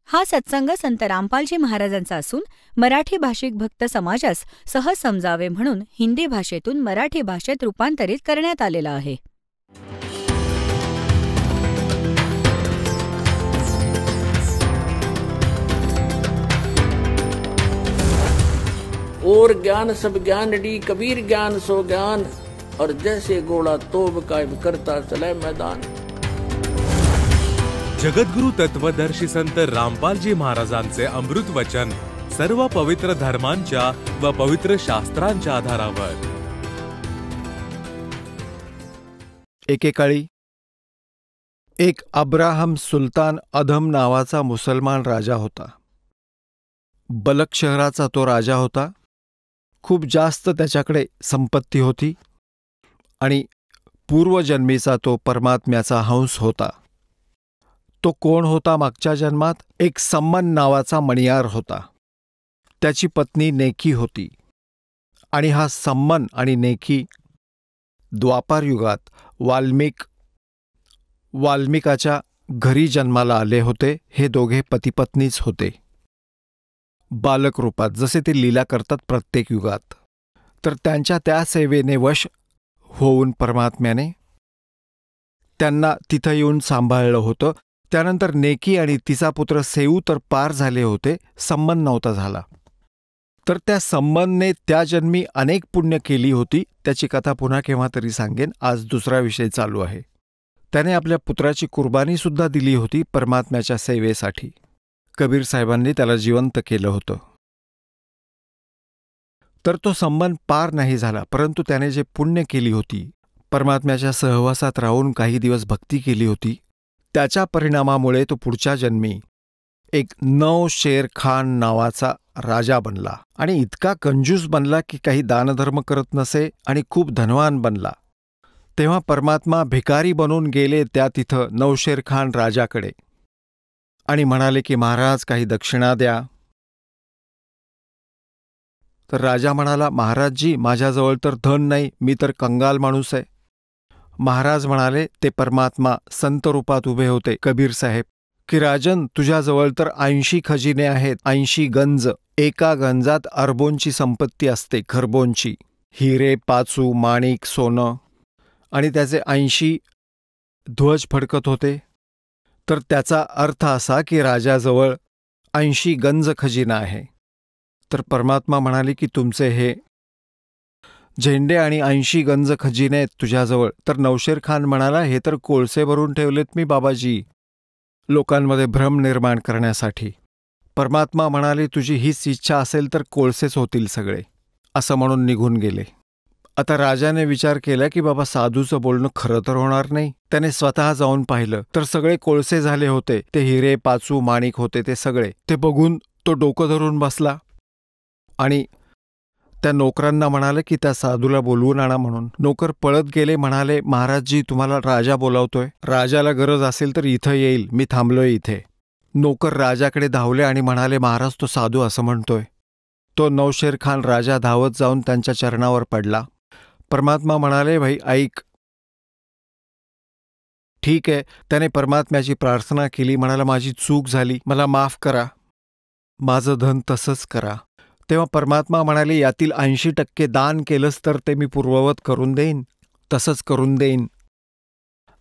हा सत्संग संत रामपालजी महाराजांचा असून मराठी भाषिक भक्त समाजास सहज समजावे म्हणून हिंदी भाषेतून मराठी भाषेत रूपांतरित करण्यात आलेला आहे. और ज्ञान सब ज्ञान डी कबीर ज्ञान सो ज्ञान और जैसे घोड़ा तोब कायम करता चले मैदान. जगद्गुरु तत्वदर्शी संत रामपालजी महाराजांचे अमृत वचन सर्व पवित्र धर्मांच्या व पवित्र शास्त्रांच्या आधारावर. एकेकाळी एक अब्राहम सुलतान अधम नावाचा मुसलमान राजा होता. बलक शहराचा तो राजा होता. खूप जास्त त्याच्याकडे संपत्ती होती आणि पूर्वजन्मीचा तो परमात्म्याचा हंस होता. तो कोण होता मागच्या जन्मात? एक सम्मन नावाचा मणियार होता. त्याची पत्नी नेकी होती आणि हा सम्मन आणि नेकी द्वापार युगात वाल्मिकाच्या घरी जन्माला आले होते. हे दोघे पतिपत्नीच होते बालक रूपात, जसे ते लीला करतात प्रत्येक युगात. तर त्यांच्या त्या सेवेने वश होऊन परमात्म्याने त्यांना तिथं येऊन सांभाळलं होतं. त्यानंतर नेकी आणि तिचा पुत्र सेऊ तर पार झाले होते, सम्मन नव्हता झाला. तर त्या सम्मनने त्या जन्मी अनेक पुण्य केली होती. त्याची कथा पुन्हा केव्हा तरी सांगेन. आज दुसरा विषय चालू आहे. त्याने आपल्या पुत्राची कुर्बानीसुद्धा दिली होती परमात्म्याच्या सेवेसाठी. कबीर साहेबांनी त्याला जिवंत केलं होतं. तर तो सम्मन पार नाही झाला, परंतु त्याने जे पुण्य केली होती, परमात्म्याच्या सहवासात राहून काही दिवस भक्ती केली होती, त्याच्या परिणामामुळे तो पुढच्या जन्मी एक नौशेर खान नावाचा राजा बनला आणि इतका कंजूस बनला की काही दानधर्म करत नसे आणि खूप धनवान बनला. तेव्हा परमात्मा भिकारी बनून गेले त्या तिथं नौशेर खान राजाकडे आणि म्हणाले की महाराज काही दक्षिणा द्या. तर राजा म्हणाला, महाराजजी माझ्याजवळ तर धन नाही, मी तर कंगाल माणूस आहे. महाराज म्हणाले, ते परमात्मा संत रूपात उभे होते कबीर साहेब, की राजन तुझ्याजवळ तर 80 खजिने आहेत, 80 गंज. एका गंजात अरबोंची संपत्ती असते, खरबोंची, हिरे पाचू माणिक सोनं, आणि त्याचे 80 ध्वज फडकत होते. तर त्याचा अर्थ असा की राजाजवळ 80 गंज खजिना आहे. तर परमात्मा म्हणाले की तुमचे हे झेंडे आणि 80 गंज खजिने आहेत तुझ्याजवळ. तर नौशेर खान म्हणाला, हे तर कोळसे भरून ठेवलेत मी बाबाजी, लोकांमध्ये भ्रम निर्माण करण्यासाठी. परमात्मा म्हणाले, तुझी हीच इच्छा असेल तर कोळसेच होतील सगळे, असं म्हणून निघून गेले. आता राजाने विचार केला की बाबा साधूचं बोलणं खरं तर होणार नाही. त्याने स्वतः जाऊन पाहिलं तर सगळे कोळसे झाले होते. ते हिरे पाचू माणिक होते ते सगळे. ते बघून तो डोकं धरून बसला आणि त्या नोकरांना म्हणाले की त्या साधूला बोलवून आणा म्हणून. नोकर पळत गेले, म्हणाले, महाराजजी तुम्हाला राजा बोलावतोय, राजाला गरज असेल तर इथं येईल, मी थांबलोय इथे. नोकर राजाकडे धावले आणि म्हणाले, महाराज तो साधू असं म्हणतोय. तो नौशेर खान राजा धावत जाऊन त्यांच्या चरणावर पडला. परमात्मा म्हणाले, भाई ऐक. ठीक आहे. त्याने परमात्म्याची प्रार्थना केली, म्हणाला माझी चूक झाली, मला माफ करा, माझं धन तसंच करा. तेव्हा परमात्मा म्हणाले, यातील 80% दान केलंस तर ते मी पूर्ववत करून देईन, तसंच करून देईन,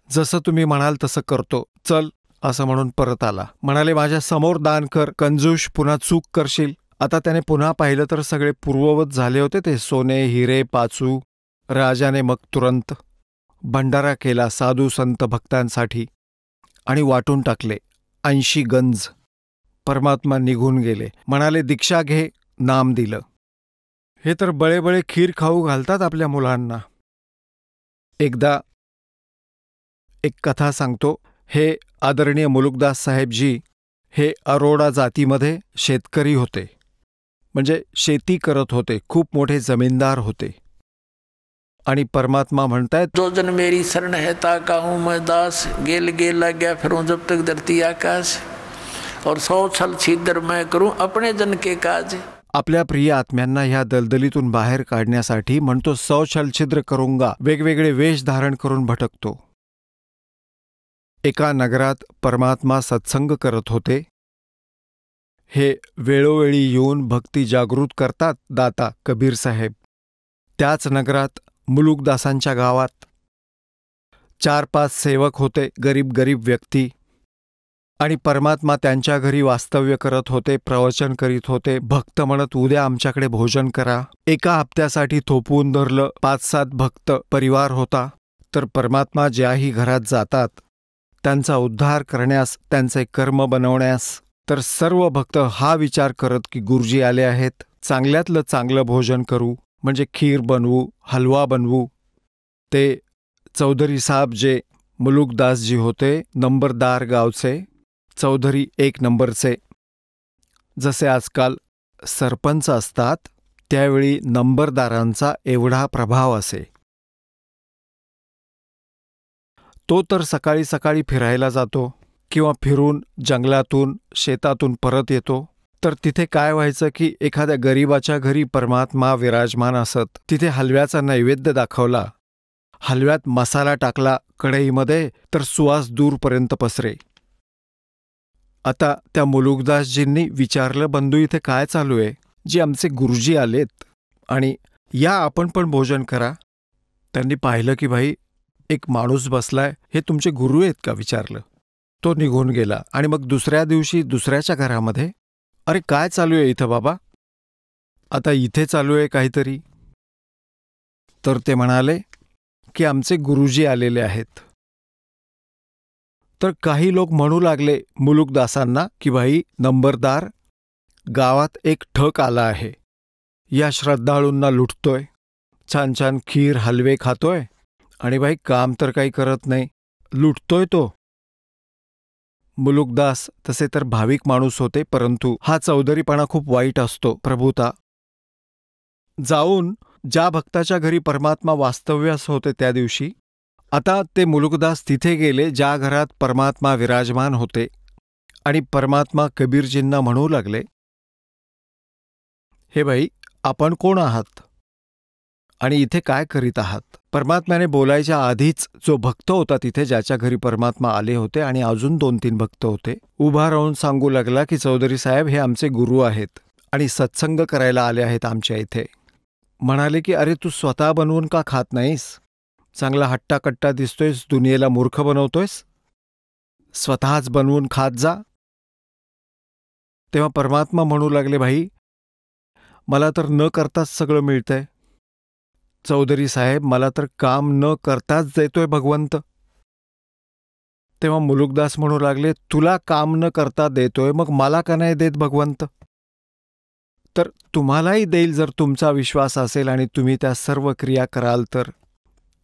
जसं तुम्ही म्हणाल तसं करतो, चल, असं म्हणून परत आला. म्हणाले, माझ्या समोर दान कर, कंजूष पुन्हा चूक करशील. आता त्याने पुन्हा पाहिलं तर सगळे पूर्ववत झाले होते, ते सोने हिरे पाचू. राजाने मग तुरंत भंडारा केला साधू संत भक्तांसाठी आणि वाटून टाकले 80 गंज. परमात्मा निघून गेले. म्हणाले, दीक्षा घे, नाम दिलं. हे तर बळेबळे खीर खाऊ घालतात आपल्या मुलांना. एकदा एक कथा सांगतो. हे आदरणीय मुलुकदास साहेबजी हे अरोडा जातीमध्ये शेतकरी होते, म्हणजे शेती करत होते, खूप मोठे जमीनदार होते. आणि परमात्मा म्हणतायत, जो जन मेरी शरण है ताका हूँ मैं दास, गेल गेल लग गया फिरूं जब तक धरती आकाश, और 100 छल छिद्र मैं करूं अपने जन के काज. आपल्या प्रिय आत्म्यांना ह्या दलदलीतून बाहेर काढण्यासाठी म्हणतो 100 छल छिद्र करूंगा, वेगवेगळे वेश धारण करून भटकतो. एका नगरात परमात्मा सत्संग करत होते हे वेळोवेळी येऊन भक्ती जागृत करतात दाता कबीर साहेब. त्याच नगरात मुलुकदासांच्या गावात 4-5 सेवक होते, गरीब व्यक्ती. आणि परमात्मा त्यांच्या घरी वास्तव्य करत होते, प्रवचन करीत होते. भक्त म्हणत, उद्या आमच्याकडे भोजन करा. एका हप्त्यासाठी थोपवून धरलं. 5-7 भक्त परिवार होता. तर परमात्मा ज्याही घरात जातात त्यांचा उद्धार करण्यास, त्यांचे कर्म बनवण्यास, तर सर्व भक्त हा विचार करत की गुरुजी आले आहेत, चांगल्यातलं चांगलं भोजन करू, म्हणजे खीर बनवू, हलवा बनवू. ते चौधरी साहेब जे मुलुकदासजी होते, नंबरदार गावचे, चौधरी 1 नंबरचे. जसे आजकाल सरपंच असतात, त्यावेळी नंबरदारांचा एवढा प्रभाव असे. तो तर सकाळी सकाळी फिरायला जातो किंवा फिरून जंगलातून शेतातून परत येतो. तर तिथे काय व्हायचं की एखाद्या गरीबाच्या घरी परमात्मा विराजमान असत. तिथे हलव्याचा नैवेद्य दाखवला, हलव्यात मसाला टाकला कढईमध्ये, तर सुवास दूरपर्यंत पसरे. आता त्या मुलुकदासजींनी विचारलं, बंधू इथे काय चालू आहे? जी आमचे गुरुजी आलेत आणि या आपण पण भोजन करा. त्यांनी पाहिलं की भाई एक माणूस बसलाय, हे तुमचे गुरु आहेत का विचारलं. तो निघून गेला. आणि मग दुसऱ्या दिवशी दुसऱ्याच्या घरामध्ये, अरे काय चालू आहे इथं बाबा? आता इथे चालू आहे काहीतरी. तर ते म्हणाले की आमचे गुरुजी आलेले आहेत. तर काही लोक म्हणू लागले मुलुकदासांना की भाई नंबरदार, गावात एक ठग आला आहे, या श्रद्धाळूंना लुटतोय, छान छान खीर हलवे खातोय आणि भाई काम तर काही करत नाही, लुटतोय तो. मुलुकदास तसे तर भाविक माणूस होते, परंतु हा चौधरीपणा खूप वाईट असतो. प्रभुता जाऊन ज्या भक्ताच्या घरी परमात्मा वास्तव्यास होते त्या दिवशी, आता ते मुलुकदास तिथे गेले ज्या घरात परमात्मा विराजमान होते. आणि परमात्मा कबीरजींना म्हणू लागले, हे भाई आपण कोण आहात आणि इथे काय करीत आहात? परमात्म्याने बोलायच्या आधीच जो भक्त होता तिथे, ज्याच्या घरी परमात्मा आले होते, आणि अजून 2-3 भक्त होते, उभा राहून सांगू लागला की चौधरी साहेब हे आमचे गुरु आहेत आणि सत्संग करायला आले आहेत आमच्या इथे. म्हणाले की अरे तू स्वतः बनवून का खात नाहीस? चांगला हट्टाकट्टा दिसतोयस, दुनियेला मूर्ख बनवतोयस, स्वतःच बनवून खात जा. तेव्हा परमात्मा म्हणू लागले, भाई मला तर न करताच सगळं मिळतंय. चौधरी साहेब मला तर काम न करताच देतोय भगवंत. तेव्हा मुलुकदास म्हणू लागले, तुला काम न करता देतोय, मग मला का नाही देत भगवंत? तर तुम्हालाही देईल जर तुमचा विश्वास असेल आणि तुम्ही त्या सर्व क्रिया कराल तर.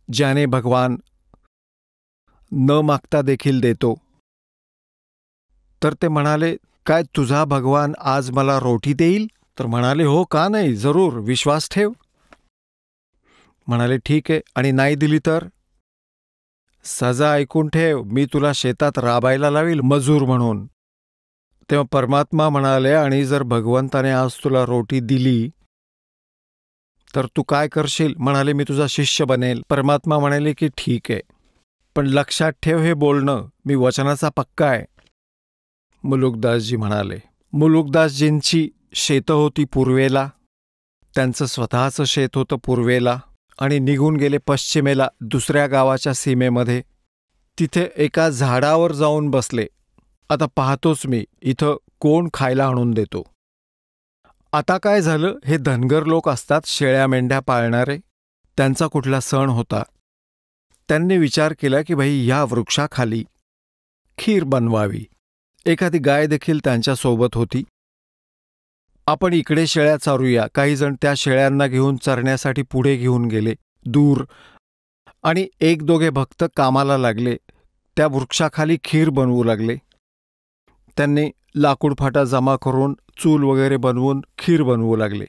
ज्याने भगवान न मागता देखील देतो. तर ते म्हणाले, काय तुझा भगवान आज मला रोटी देईल? तर म्हणाले, हो का नाही, जरूर, विश्वास ठेव. म्हणाले ठीक आहे, आणि नाही दिली तर? सजा ऐकून ठेव, मी तुला शेतात राबायला लावील मजूर म्हणून. तेव्हा परमात्मा म्हणाले, आणि जर भगवंताने आज तुला रोटी दिली तर तू काय करशील? म्हणाले, मी तुझा शिष्य बनेल. परमात्मा म्हणाले की ठीक आहे, पण लक्षात ठेव हे बोलणं, मी वचनाचा पक्का आहे. मुलुकदासजी म्हणाले. मुलुकदासजींची शेतं होती पूर्वेला, त्यांचं स्वतःचं शेत होतं पूर्वेला, आणि निघून गेले पश्चिमेला दुसऱ्या गावाच्या सीमेमध्ये. तिथे एका झाडावर जाऊन बसले. आता पाहतोच मी इथं कोण खायला आणून देतो. आता काय झालं, हे धनगर लोक असतात, शेळ्या मेंढ्या पाळणारे, त्यांचा कुठला सण होता. त्यांनी विचार केला की भाई या वृक्षाखाली खीर बनवावी. एखादी गाय देखील त्यांच्यासोबत होती. आपण इकडे शेळ्या चारूया. काही जण त्या शेळ्यांना घेऊन चरण्यासाठी पुढे घेऊन गेले दूर, आणि 1-2 भक्त कामाला लागले. त्या वृक्षाखाली खीर बनवू लागले. त्यांनी लाकूड फाटा जमा करून चूल वगैरे बनवून खीर बनवू लागले.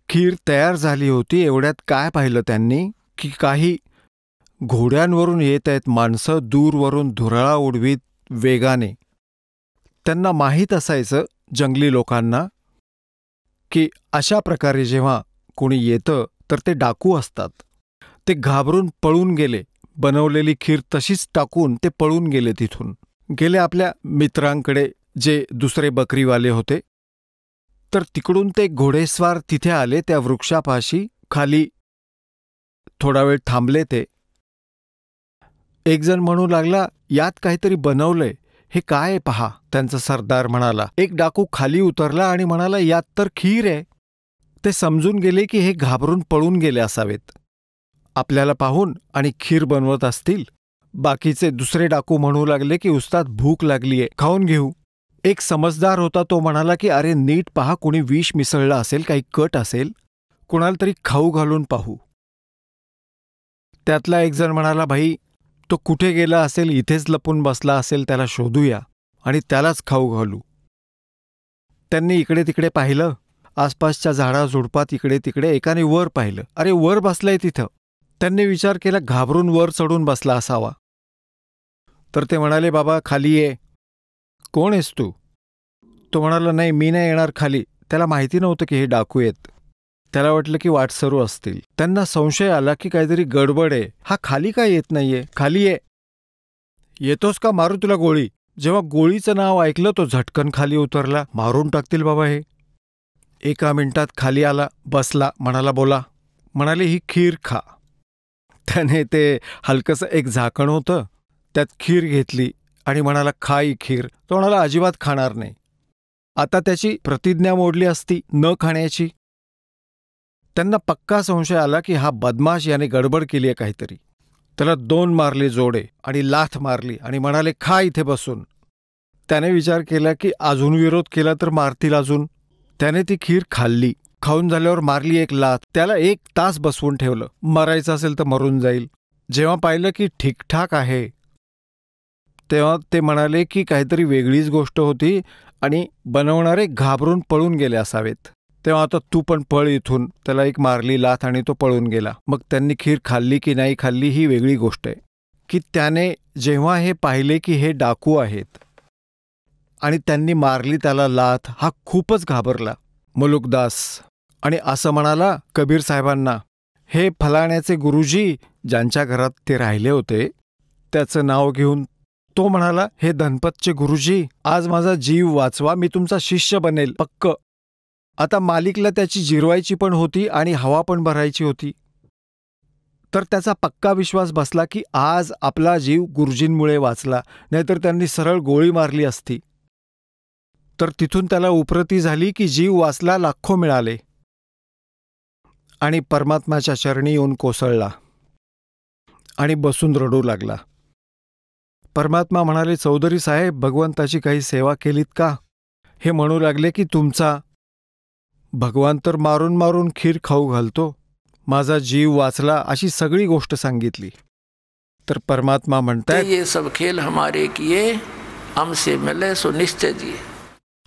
खीर तयार झाली होती. एवढ्यात काय पाहिलं त्यांनी की काही घोड्यांवरून येत आहेत माणसं, दूरवरून धुरळा उडवीत वेगाने. त्यांना माहीत असायचं जंगली लोकांना की अशा प्रकारे जेव्हा कोणी येतं तर ते डाकू असतात. ते घाबरून पळून गेले. बनवलेली खीर तशीच टाकून ते पळून गेले. तिथून गेले आपल्या मित्रांकडे जे दुसरे बकरीवाले होते. तर तिकडून ते घोडेस्वार तिथे आले त्या वृक्षापाशी. खाली थोडा वेळ थांबले ते. एक जण म्हणू लागला, यात काहीतरी बनवलंय, हे काय आहे पहा. त्यांचा सरदार म्हणाला. एक डाकू खाली उतरला आणि म्हणाला, यात तर खीर आहे. ते समजून गेले की हे घाबरून पळून गेले असावेत आपल्याला पाहून आणि खीर बनवत असतील. बाकीचे दुसरे डाकू म्हणू लागले की उस्ताद भूक लागलीये, खाऊन घेऊ. एक समजदार होता, तो म्हणाला की अरे नीट पहा, कुणी विष मिसळलं असेल, काही कट असेल, कुणाला तरी खाऊ घालून पाहू. त्यातला एक जण म्हणाला, भाई तो कुठे गेला असेल, इथेच लपून बसला असेल, त्याला शोधूया आणि त्यालाच खाऊ घालू. त्यांनी इकडे तिकडे पाहिलं, आसपासच्या झाडाझुडपात इकडे तिकडे. एकाने वर पाहिलं, अरे वर बसलाय तिथं. त्यांनी विचार केला, घाबरून वर चढून बसला असावा. तर ते म्हणाले, बाबा खाली ये. कोण आहेस तू? तो म्हणाला, नाही मी नाही येणार खाली. त्याला माहिती नव्हतं की हे डाकू आहेत. त्याला वाटलं की वाटसरू असतील. त्यांना संशय आला की काहीतरी गडबड आहे. हा खाली काय येत नाहीये? खाली ये. येतोस का? मारू तुला गोळी. जेव्हा गोळीचं नाव ऐकलं तो झटकन खाली उतरला. मारून टाकतील बाबा हे. 1 मिनिटात खाली आला, बसला, म्हणाला, बोला. म्हणाले, ही खीर खा. त्याने ते हलकंसं एक झाकण होतं, त्यात खीर घेतली आणि म्हणाला, खा ही खीर. तो म्हणाला, अजिबात खाणार नाही. आता त्याची प्रतिज्ञा मोडली असती न खाण्याची. त्यांना पक्का संशय आला की हा बदमाश याने गडबड केली आहे काहीतरी. त्याला 2 मारले जोडे आणि लाथ मारली आणि म्हणाले, खा इथे बसून. त्याने विचार केला की अजून विरोध केला तर मारतील अजून. त्याने ती खीर खाल्ली. खाऊन झाल्यावर मारली एक लाथ. त्याला 1 तास बसवून ठेवलं. मरायचं असेल तर मरून जाईल. जेव्हा पाहिलं की ठीकठाक आहे, तेव्हा ते म्हणाले की काहीतरी वेगळीच गोष्ट होती आणि बनवणारे घाबरून पळून गेले असावेत. तेव्हा आता तू पण पळ इथून. त्याला 1 मारली लाथ आणि तो पळून गेला. मग त्यांनी खीर खाल्ली की नाही खाल्ली ही वेगळी गोष्ट आहे. की त्याने जेव्हा हे पाहिले की हे डाकू आहेत आणि त्यांनी मारली त्याला लाथ, हा खूपच घाबरला. मुलुकदास आणि असं म्हणाला कबीर साहेबांना, हे फलाण्याचे गुरुजी ज्यांच्या घरात ते राहिले होते त्याचं नाव घेऊन. तो म्हणाला, हे धनपतचे गुरुजी, आज माझा जीव वाचवा, मी तुमचा शिष्य बनेल पक्क. आता मालिकला त्याची जिरवायची पण होती आणि हवा पण भरायची होती. तर त्याचा पक्का विश्वास बसला की आज आपला जीव गुरुजींमुळे वाचला, नाहीतर त्यांनी सरळ गोळी मारली असती. तर तिथून त्याला उपरती झाली की जीव वाचला, लाखो मिळाले. आणि परमात्म्याच्या चरणी येऊन कोसळला आणि बसून रडू लागला. परमात्मा म्हणाले, चौधरी साहेब, भगवंताची काही सेवा केलीत का? हे म्हणू लागले की तुमचा भगवान तर मारून मारून खीर खाऊ घालतो, माझा जीव वाचला, अशी सगळी गोष्ट सांगितली. तर परमात्मा म्हणतायत, ये सब खेल हमारे किए, हमसे मिले सो निश्चय जिए.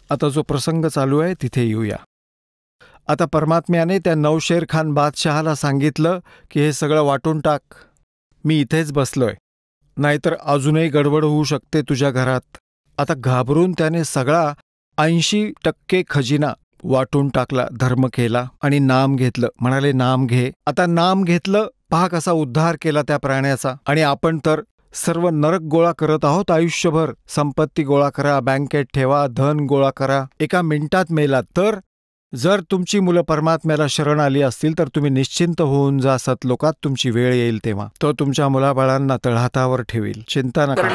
आता जो प्रसंग चालू आहे तिथे येऊया. आता परमात्म्याने त्या नौशेर खान बादशहाला सांगितलं की हे सगळं वाटून टाक, मी इथेच बसलोय, नाहीतर अजूनही गडबड होऊ शकते तुझ्या घरात. आता घाबरून त्याने सगळा 80% खजिना वाटून टाकला, धर्म केला आणि नाम घेतलं. म्हणाले, नाम घे. आता नाम घेतलं, पहा कसा उद्धार केला त्या प्राण्याचा. आणि आपण तर सर्व नरक गोळा करत आहोत आयुष्यभर. संपत्ती गोळा करा, बँकेत ठेवा, धन गोळा करा. 1 मिनिटात मेला तर जर तुमची मुलं परमात्म्याला शरण आली असतील तर तुम्ही निश्चिंत होऊन जा. सतलोकात तुमची वेळ येईल तेव्हा तो तुमच्या मुलाबाळांना तळहातावर ठेवील, चिंता नका.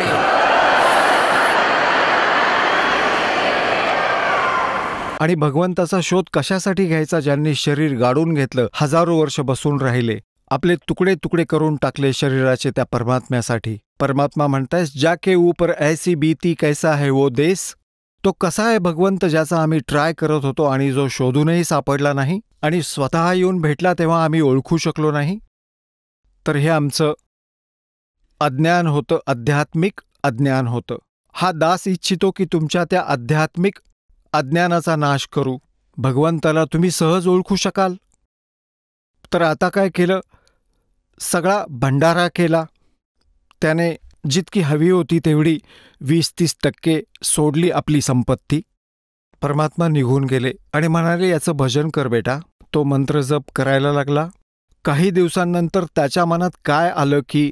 आणि भगवंताचा शोध कशासाठी घ्यायचा? ज्यांनी शरीर गाडून घेतलं, हजारो वर्ष बसून राहिले, आपले तुकडे तुकडे करून टाकले शरीराचे, त्या परमात्म्यासाठी. परमात्मा म्हणतायस, जाके ऊपर ऐसी बीती कैसा है वो देश. तो कसा आहे भगवंत ज्याचा आम्ही ट्राय करत होतो आणि जो शोधूनही सापडला नाही आणि स्वतः येऊन भेटला तेव्हा आम्ही ओळखू शकलो नाही. तर हे आमचं अज्ञान होतं, आध्यात्मिक अज्ञान होतं. हा दास इच्छितो की तुमच्या त्या आध्यात्मिक अज्ञानाचा नाश करू. भगवंताला तुम्ही सहज ओळखू शकाल. तर आता काय केलं? सगळा भंडारा केला त्याने. जितकी हवी होती तेवढी 20-30% सोडली आपली संपत्ती. परमात्मा निघून गेले आणि म्हणाले, याचं भजन कर बेटा. तो मंत्र जप करायला लागला. काही दिवसांनंतर त्याच्या मनात काय आलं की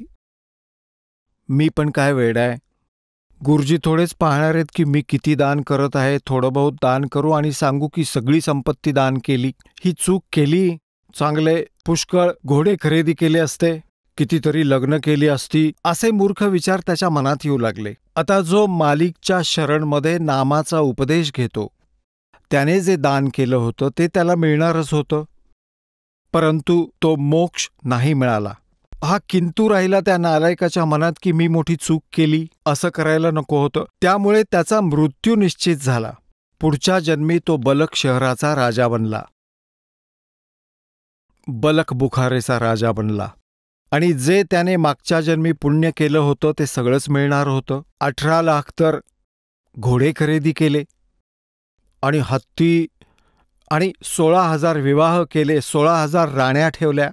मी पण काय वेडा आहे, गुरुजी थोडेच पाहणार आहेत की मी किती दान करत आहे, थोडं बहुत दान करू आणि सांगू की सगळी संपत्ती दान केली. ही चूक केली. चांगले पुष्कळ घोडे खरेदी केले असते, कितीतरी लग्न केली असती, असे मूर्ख विचार त्याच्या मनात येऊ लागले. आता जो मालिकच्या शरणमध्ये नामाचा उपदेश घेतो, त्याने जे दान केलं होतं ते त्याला मिळणारच होतं, परंतु तो मोक्ष नाही मिळाला. हा किंतु राहिला त्या नालायकाच्या मनात की मी मोठी चूक केली, असं करायला नको होतं. त्यामुळे त्याचा मृत्यू निश्चित झाला. पुढच्या जन्मी तो बलक शहराचा राजा बनला, बलक बुखारेचा राजा बनला. आणि जे त्याने मागच्या जन्मी पुण्य केलं होतं ते सगळंच मिळणार होतं. 18 लाख तर घोडे खरेदी केले आणि हत्ती आणि 16,000 विवाह केले, 16,000 राण्या ठेवल्या,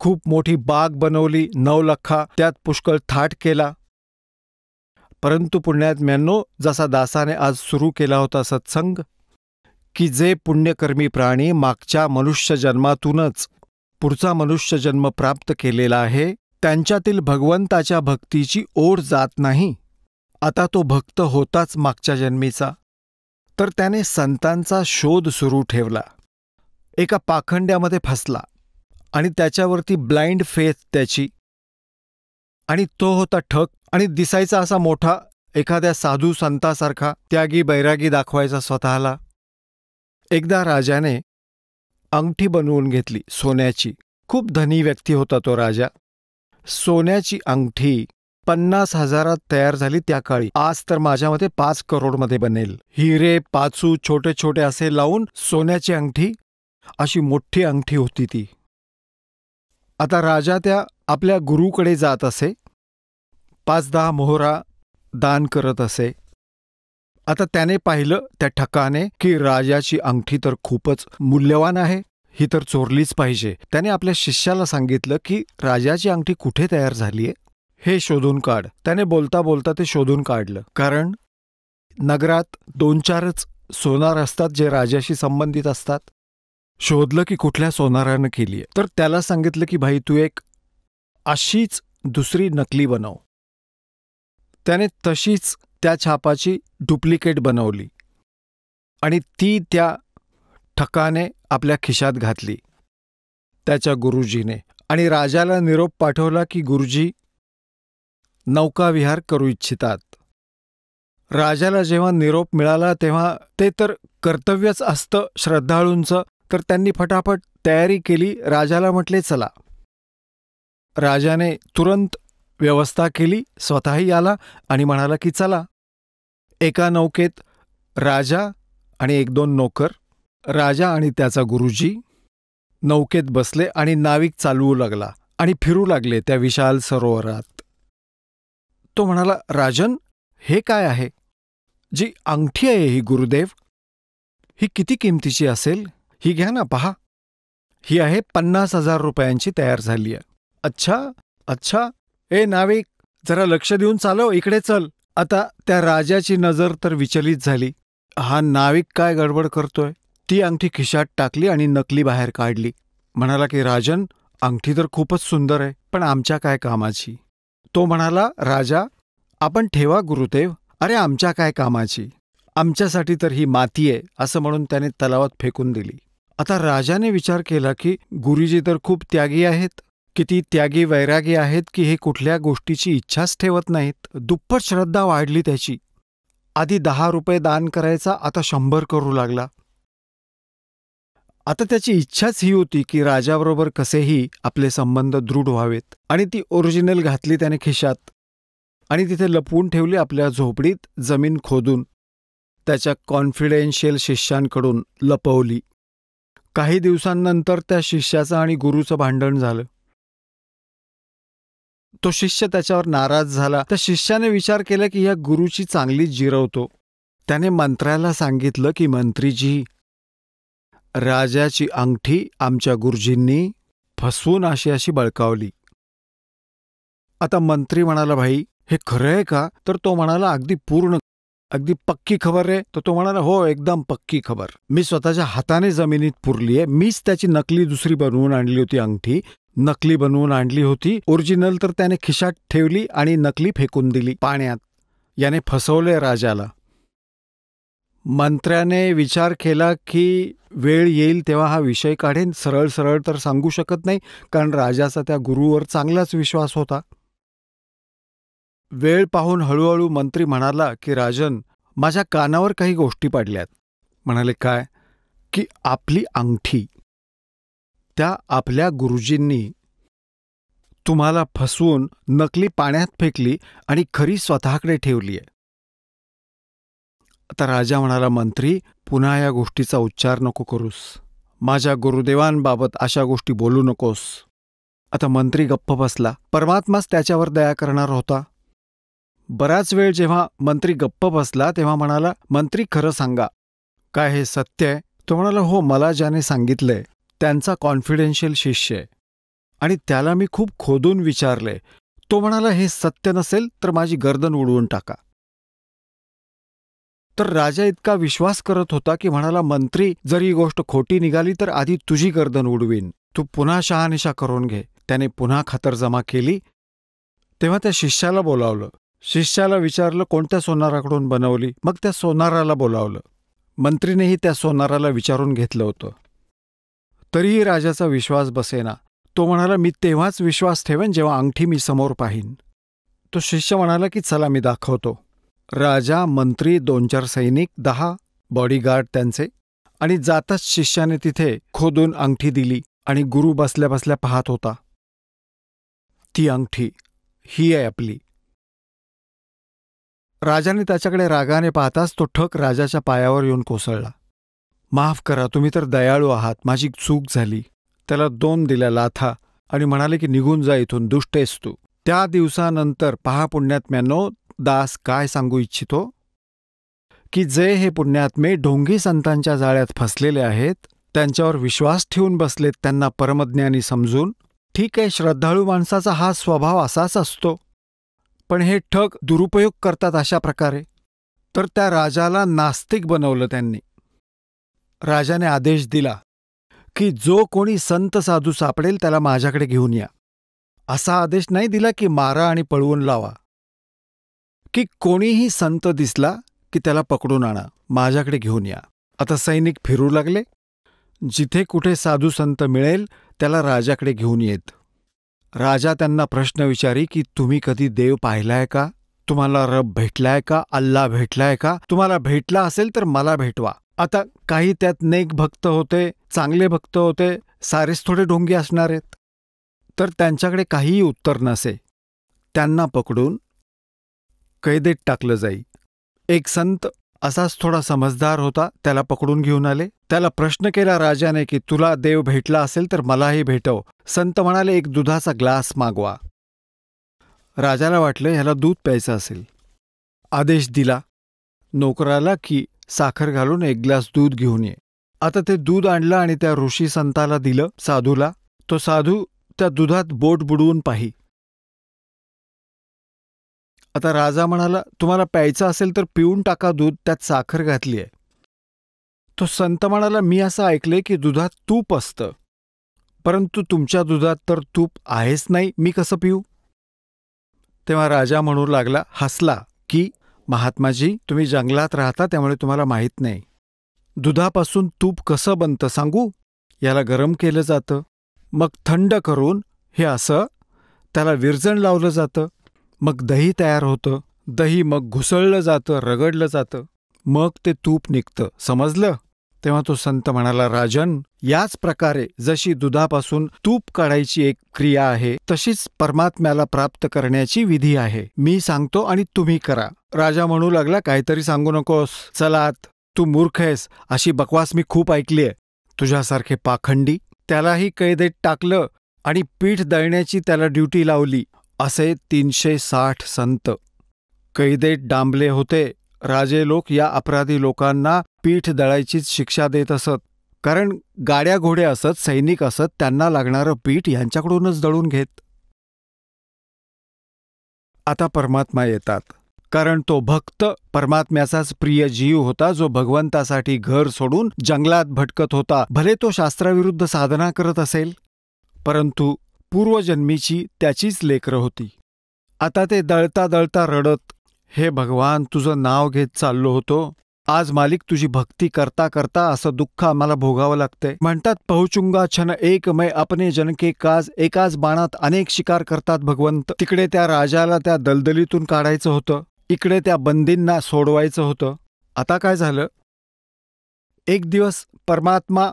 खूप मोठी बाग बनवली, 9 लाखा त्यात पुष्कळ थाट केला. परंतु पुण्यात्म्यांनो, जसा दासाने आज सुरू केला होता सत्संग, की जे पुण्यकर्मी प्राणी मागच्या मनुष्य जन्मातूनच पुढचा मनुष्य जन्म प्राप्त केलेला आहे, त्यांच्यातील भगवंताच्या भक्तीची ओढ जात नाही. आता तो भक्त होताच मागच्या जन्मीचा, तर त्याने संतांचा शोध सुरू ठेवला. एका पाखंड्यामध्ये फसला आणि त्याच्यावरती ब्लाइंड फेथ त्याची, आणि तो होता ठग. आणि दिसायचा असा मोठा, एखाद्या साधू संतासारखा त्यागी बैरागी दाखवायचा स्वतःला. एकदा राजाने अंगठी बनवून घेतली सोन्याची. खूप धनी व्यक्ती होता तो राजा. सोन्याची अंगठी 50,000 तयार झाली त्या काळी. आज तर माझ्या मते 5 करोडमध्ये बनेल. हिरे पाचू छोटे छोटे असे लावून सोन्याची अंगठी, अशी मोठी अंगठी होती ती. आता राजा त्या आपल्या गुरुकडे जात असे, 5-10 मोहरा दान करत असे. आता त्याने पाहिलं त्या ठकाने की राजाची अंगठी तर खूपच मूल्यवान आहे, ही तर चोरलीच पाहिजे. त्याने आपल्या शिष्याला सांगितलं की राजाची अंगठी कुठे तयार झालीये हे शोधून काढ. त्याने बोलता बोलता ते शोधून काढलं, कारण नगरात 2-4च सोनार असतात जे राजाशी संबंधित असतात. शोधलं की कुठल्या सोनारानं केलीये. तर त्याला सांगितलं की भाई तू एक अशीच दुसरी नकली बनव. त्याने तशीच त्या छापाची डुप्लिकेट बनवली आणि ती त्या ठकाने आपल्या खिशात घातली त्याच्या गुरुजीने. आणि राजाला निरोप पाठवला की गुरुजी नौकाविहार करू इच्छितात. राजाला जेव्हा निरोप मिळाला तेव्हा ते तर कर्तव्यच असतं श्रद्धाळूंचं, तर त्यांनी फटाफट तयारी केली. राजाला म्हटले चला. राजाने तुरंत व्यवस्था केली, स्वतःही आला आणि म्हणाला की चला. एका नौकेत राजा आणि 1-2 नोकर, राजा आणि त्याचा गुरुजी नौकेत बसले आणि नाविक चालवू लागला आणि फिरू लागले त्या विशाल सरोवरात. तो म्हणाला, राजन हे काय आहे? जी अंगठी आहे ही गुरुदेव, ही किती किमतीची असेल? ही घ्या ना, पहा. ही आहे 50,000 रुपयांची तयार झाली आहे. अच्छा अच्छा, ए नाविक जरा लक्ष देऊन चालव, इकडे चल. आता त्या राजाची नजर तर विचलित झाली. हा नाविक काय गडबड करतोय? ती अंगठी खिशात टाकली आणि नकली बाहेर काढली. म्हणाला की राजन अंगठी तर खूपच सुंदर आहे, पण आमच्या काय कामाची? तो म्हणाला, राजा आपण ठेवा गुरुदेव. अरे आमच्या काय कामाची, आमच्यासाठी तर ही माती आहे, असं म्हणून त्याने तलावात फेकून दिली. आता राजाने विचार केला की गुरुजी तर खूप त्यागी आहेत, किती त्यागी वैरागी आहेत की हे कुठल्या गोष्टीची इच्छाच ठेवत नाहीत. दुप्पट श्रद्धा वाढली त्याची. आधी 10 रुपये दान करायचा, आता 100 करू लागला. आता त्याची इच्छाच ही होती की राजाबरोबर कसेही आपले संबंध दृढ व्हावेत. आणि ती ओरिजिनल घातली त्याने खिशात आणि तिथे लपवून ठेवली आपल्या झोपडीत, जमीन खोदून त्याच्या कॉन्फिडेन्शियल शिष्यांकडून लपवली. काही दिवसांनंतर त्या शिष्याचं आणि गुरुचं भांडण झालं. तो शिष्य त्याच्यावर नाराज झाला. त्या शिष्याने विचार केला की या गुरुची चांगलीच जिरवतो. त्याने मंत्र्याला सांगितलं की मंत्रीजी, राजाची अंगठी आमच्या गुरुजींनी फसवून अशी बळकावली. आता मंत्री म्हणाला, भाई हे खरं आहे का? तर तो म्हणाला, अगदी पक्की खबर आहे. तर तो म्हणाला, हो एकदम पक्की खबर. मी स्वतःच्या हाताने जमिनीत पुरली आहे. मीच त्याची नकली दुसरी बनवून आणली होती अंगठी. नकली बनवून आणली होती. ओरिजिनल तर त्याने खिशात ठेवली आणि नकली फेकून दिली पाण्यात. याने फसवले राजाला. मंत्र्याने विचार केला की वेळ येईल तेव्हा हा विषय काढेन. सरळ सरळ तर सांगू शकत नाही, कारण राजाचा त्या गुरुवर चांगलाच विश्वास होता. वेळ पाहून हळूहळू मंत्री म्हणाला की राजन, माझ्या कानावर काही गोष्टी पडल्यात. म्हणाले, काय? की आपली अंगठी त्या आपल्या गुरुजींनी तुम्हाला फसवून नकली पाण्यात फेकली आणि खरी स्वतःकडे ठेवली आहे. आता राजा म्हणाला, मंत्री, पुन्हा या गोष्टीचा उच्चार नको करूस. माझ्या गुरुदेवांबाबत अशा गोष्टी बोलू नकोस. आता मंत्री गप्प बसला. परमात्माच त्याच्यावर दया करणार होता. बराच वेळ जेव्हा मंत्री गप्प बसला तेव्हा म्हणाला, मंत्री, खरं सांगा, काय हे सत्य आहे? तो म्हणाला, हो, मला ज्याने सांगितलंय त्यांचा कॉन्फिडेन्शियल शिष्य आहे आणि त्याला मी खूप खोदून विचारले. तो म्हणाला, हे सत्य नसेल तर माझी गर्दन उडवून टाका. तर राजा इतका विश्वास करत होता की म्हणाला, मंत्री, जर ही गोष्ट खोटी निघाली तर आधी तुझी गर्दन उडवीन. तू पुन्हा शहानिशा करून घे. त्याने पुन्हा खातरजमा केली. तेव्हा त्या शिष्याला बोलावलं. शिष्याला विचारलं, कोणत्या सोनाराकडून बनवली? मग त्या सोनाराला बोलावलं. मंत्रीनेही त्या सोनाराला विचारून घेतलं होतं. तरीही राजाचा विश्वास बसेना. तो म्हणाला, मी तेव्हाच विश्वास ठेवेन जेव्हा अंगठी मी समोर पाहीन. तो शिष्य म्हणाला की चला, मी दाखवतो. राजा, मंत्री, 2-4 सैनिक, 10 बॉडीगार्ड त्यांचे, आणि जाताच शिष्याने तिथे खोदून अंगठी दिली आणि गुरु बसल्या बसल्या पाहत होता. ती अंगठी ही आहे आपली. राजाने त्याच्याकडे रागाने पाहताच तो ठक राजाच्या पायावर येऊन कोसळला. माफ करा, तुम्ही तर दयाळू आहात, माझी चूक झाली. त्याला 2 दिल्या लाथा आणि म्हणाले की निघून जा इथून, दुष्ट आहेस तू. त्या दिवसानंतर पहा पुण्यात्म्यांनो, दास काय सांगू इच्छितो की जे हे पुण्यात्मे ढोंगी संतांच्या जाळ्यात फसलेले आहेत, त्यांच्यावर विश्वास ठेवून बसलेत त्यांना परमज्ञानी समजून. ठीक आहे, श्रद्धाळू माणसाचा हा स्वभाव असाच असतो, पण हे ठग दुरुपयोग करतात अशा प्रकारे. तर त्या राजाला नास्तिक बनवलं त्यांनी. राजाने आदेश दिला की जो कोणी संत साधू सापडेल त्याला माझ्याकडे घेऊन या. असा आदेश नाही दिला की मारा आणि पळवून लावा, की कोणीही संत दिसला की त्याला पकडून आणा, माझ्याकडे घेऊन या. आता सैनिक फिरू लागले. जिथे कुठे साधू संत मिळेल त्याला राजाकडे घेऊन येत. राजा त्यांना प्रश्न विचारी की तुम्ही कधी देव पाहिलाय का? तुम्हाला रब भेटलाय का? अल्ला भेटलाय का? तुम्हाला भेटला असेल तर मला भेटवा. आता काही त्यात नेक भक्त होते, चांगले भक्त होते, सारेच थोडे ढोंगी असणार आहेत. तर त्यांच्याकडे काहीही उत्तर नसे. त्यांना पकडून कैदेत टाकलं जाई. एक संत असाच थोडा समजदार होता, त्याला पकडून घेऊन आले. त्याला प्रश्न केला राजाने की तुला देव भेटला असेल तर मलाही भेटव. संत म्हणाले, एक दुधाचा ग्लास मागवा. राजाला वाटलं ह्याला दूध प्यायचं असेल. आदेश दिला नोकराला की साखर घालून 1 ग्लास दूध घेऊन ये. आता ते दूध आणलं आणि त्या ऋषी संताला दिलं, साधूला. तो साधू त्या दुधात बोट बुडवून पाही. आता राजा म्हणाला, तुम्हाला प्यायचं असेल तर पिऊन टाका दूध, त्यात साखर घातली आहे. तो संत म्हणाला, मी असं ऐकलंय की दुधात तूप असतं, परंतु तुमच्या दुधात तर तूप आहेच नाही, मी कसं पिऊ? तेव्हा राजा म्हणू लागला, हसला की महात्माजी, तुम्ही जंगलात राहता त्यामुळे तुम्हाला माहीत नाही. दुधापासून तूप कसं बनतं सांगू? याला गरम केलं जातं, मग थंड करून हे असं त्याला विरजण लावलं जातं, मग दही तयार होतं. दही मग घुसळलं जातं, रगडलं जातं, मग ते तूप निघतं. समजलं? तेव्हा तो संत म्हणाला, राजन, याच प्रकारे जशी दुधापासून तूप काढायची एक क्रिया आहे, तशीच परमात्म्याला प्राप्त करण्याची विधी आहे. मी सांगतो आणि तुम्ही करा. राजा म्हणू लागला, काहीतरी सांगू नकोस. चलात, तू मूर्ख आहेस, अशी बकवास मी खूप ऐकलीय. तुझ्यासारखे पाखंडी. त्यालाही कैदेत टाकलं आणि पीठ दळण्याची त्याला ड्युटी लावली. असे 360 संत कैदेत डांबले होते. राजे लोक या अपराधी लोकांना पीठ दळायचीच शिक्षा देत असत, कारण गाड्या घोडे असत, सैनिक असत, त्यांना लागणारं पीठ यांच्याकडूनच दळून घेत. आता परमात्मा येतात, कारण तो भक्त परमात्म्याचाच प्रिय जीव होता, जो भगवंतासाठी घर सोडून जंगलात भटकत होता. भले तो शास्त्राविरुद्ध साधना करत असेल, परंतु पूर्वजन्मीची त्याचीच लेकरं होती. आता ते दळता दळता रडत, हे भगवान, तुझं नाव घेत चाललो होतो. आज मालिक तुझी भक्ती करता करता असं दुःख आम्हाला भोगावं लागतंय. म्हणतात पहुचुंगा छन एक मैं अपने जन के काज. एकाच बाणात अनेक शिकार करतात भगवंत. तिकडे त्या राजाला त्या दलदलीतून काढायचं होतं, इकडे त्या बंदींना सोडवायचं होतं. आता काय झालं? एक दिवस परमात्मा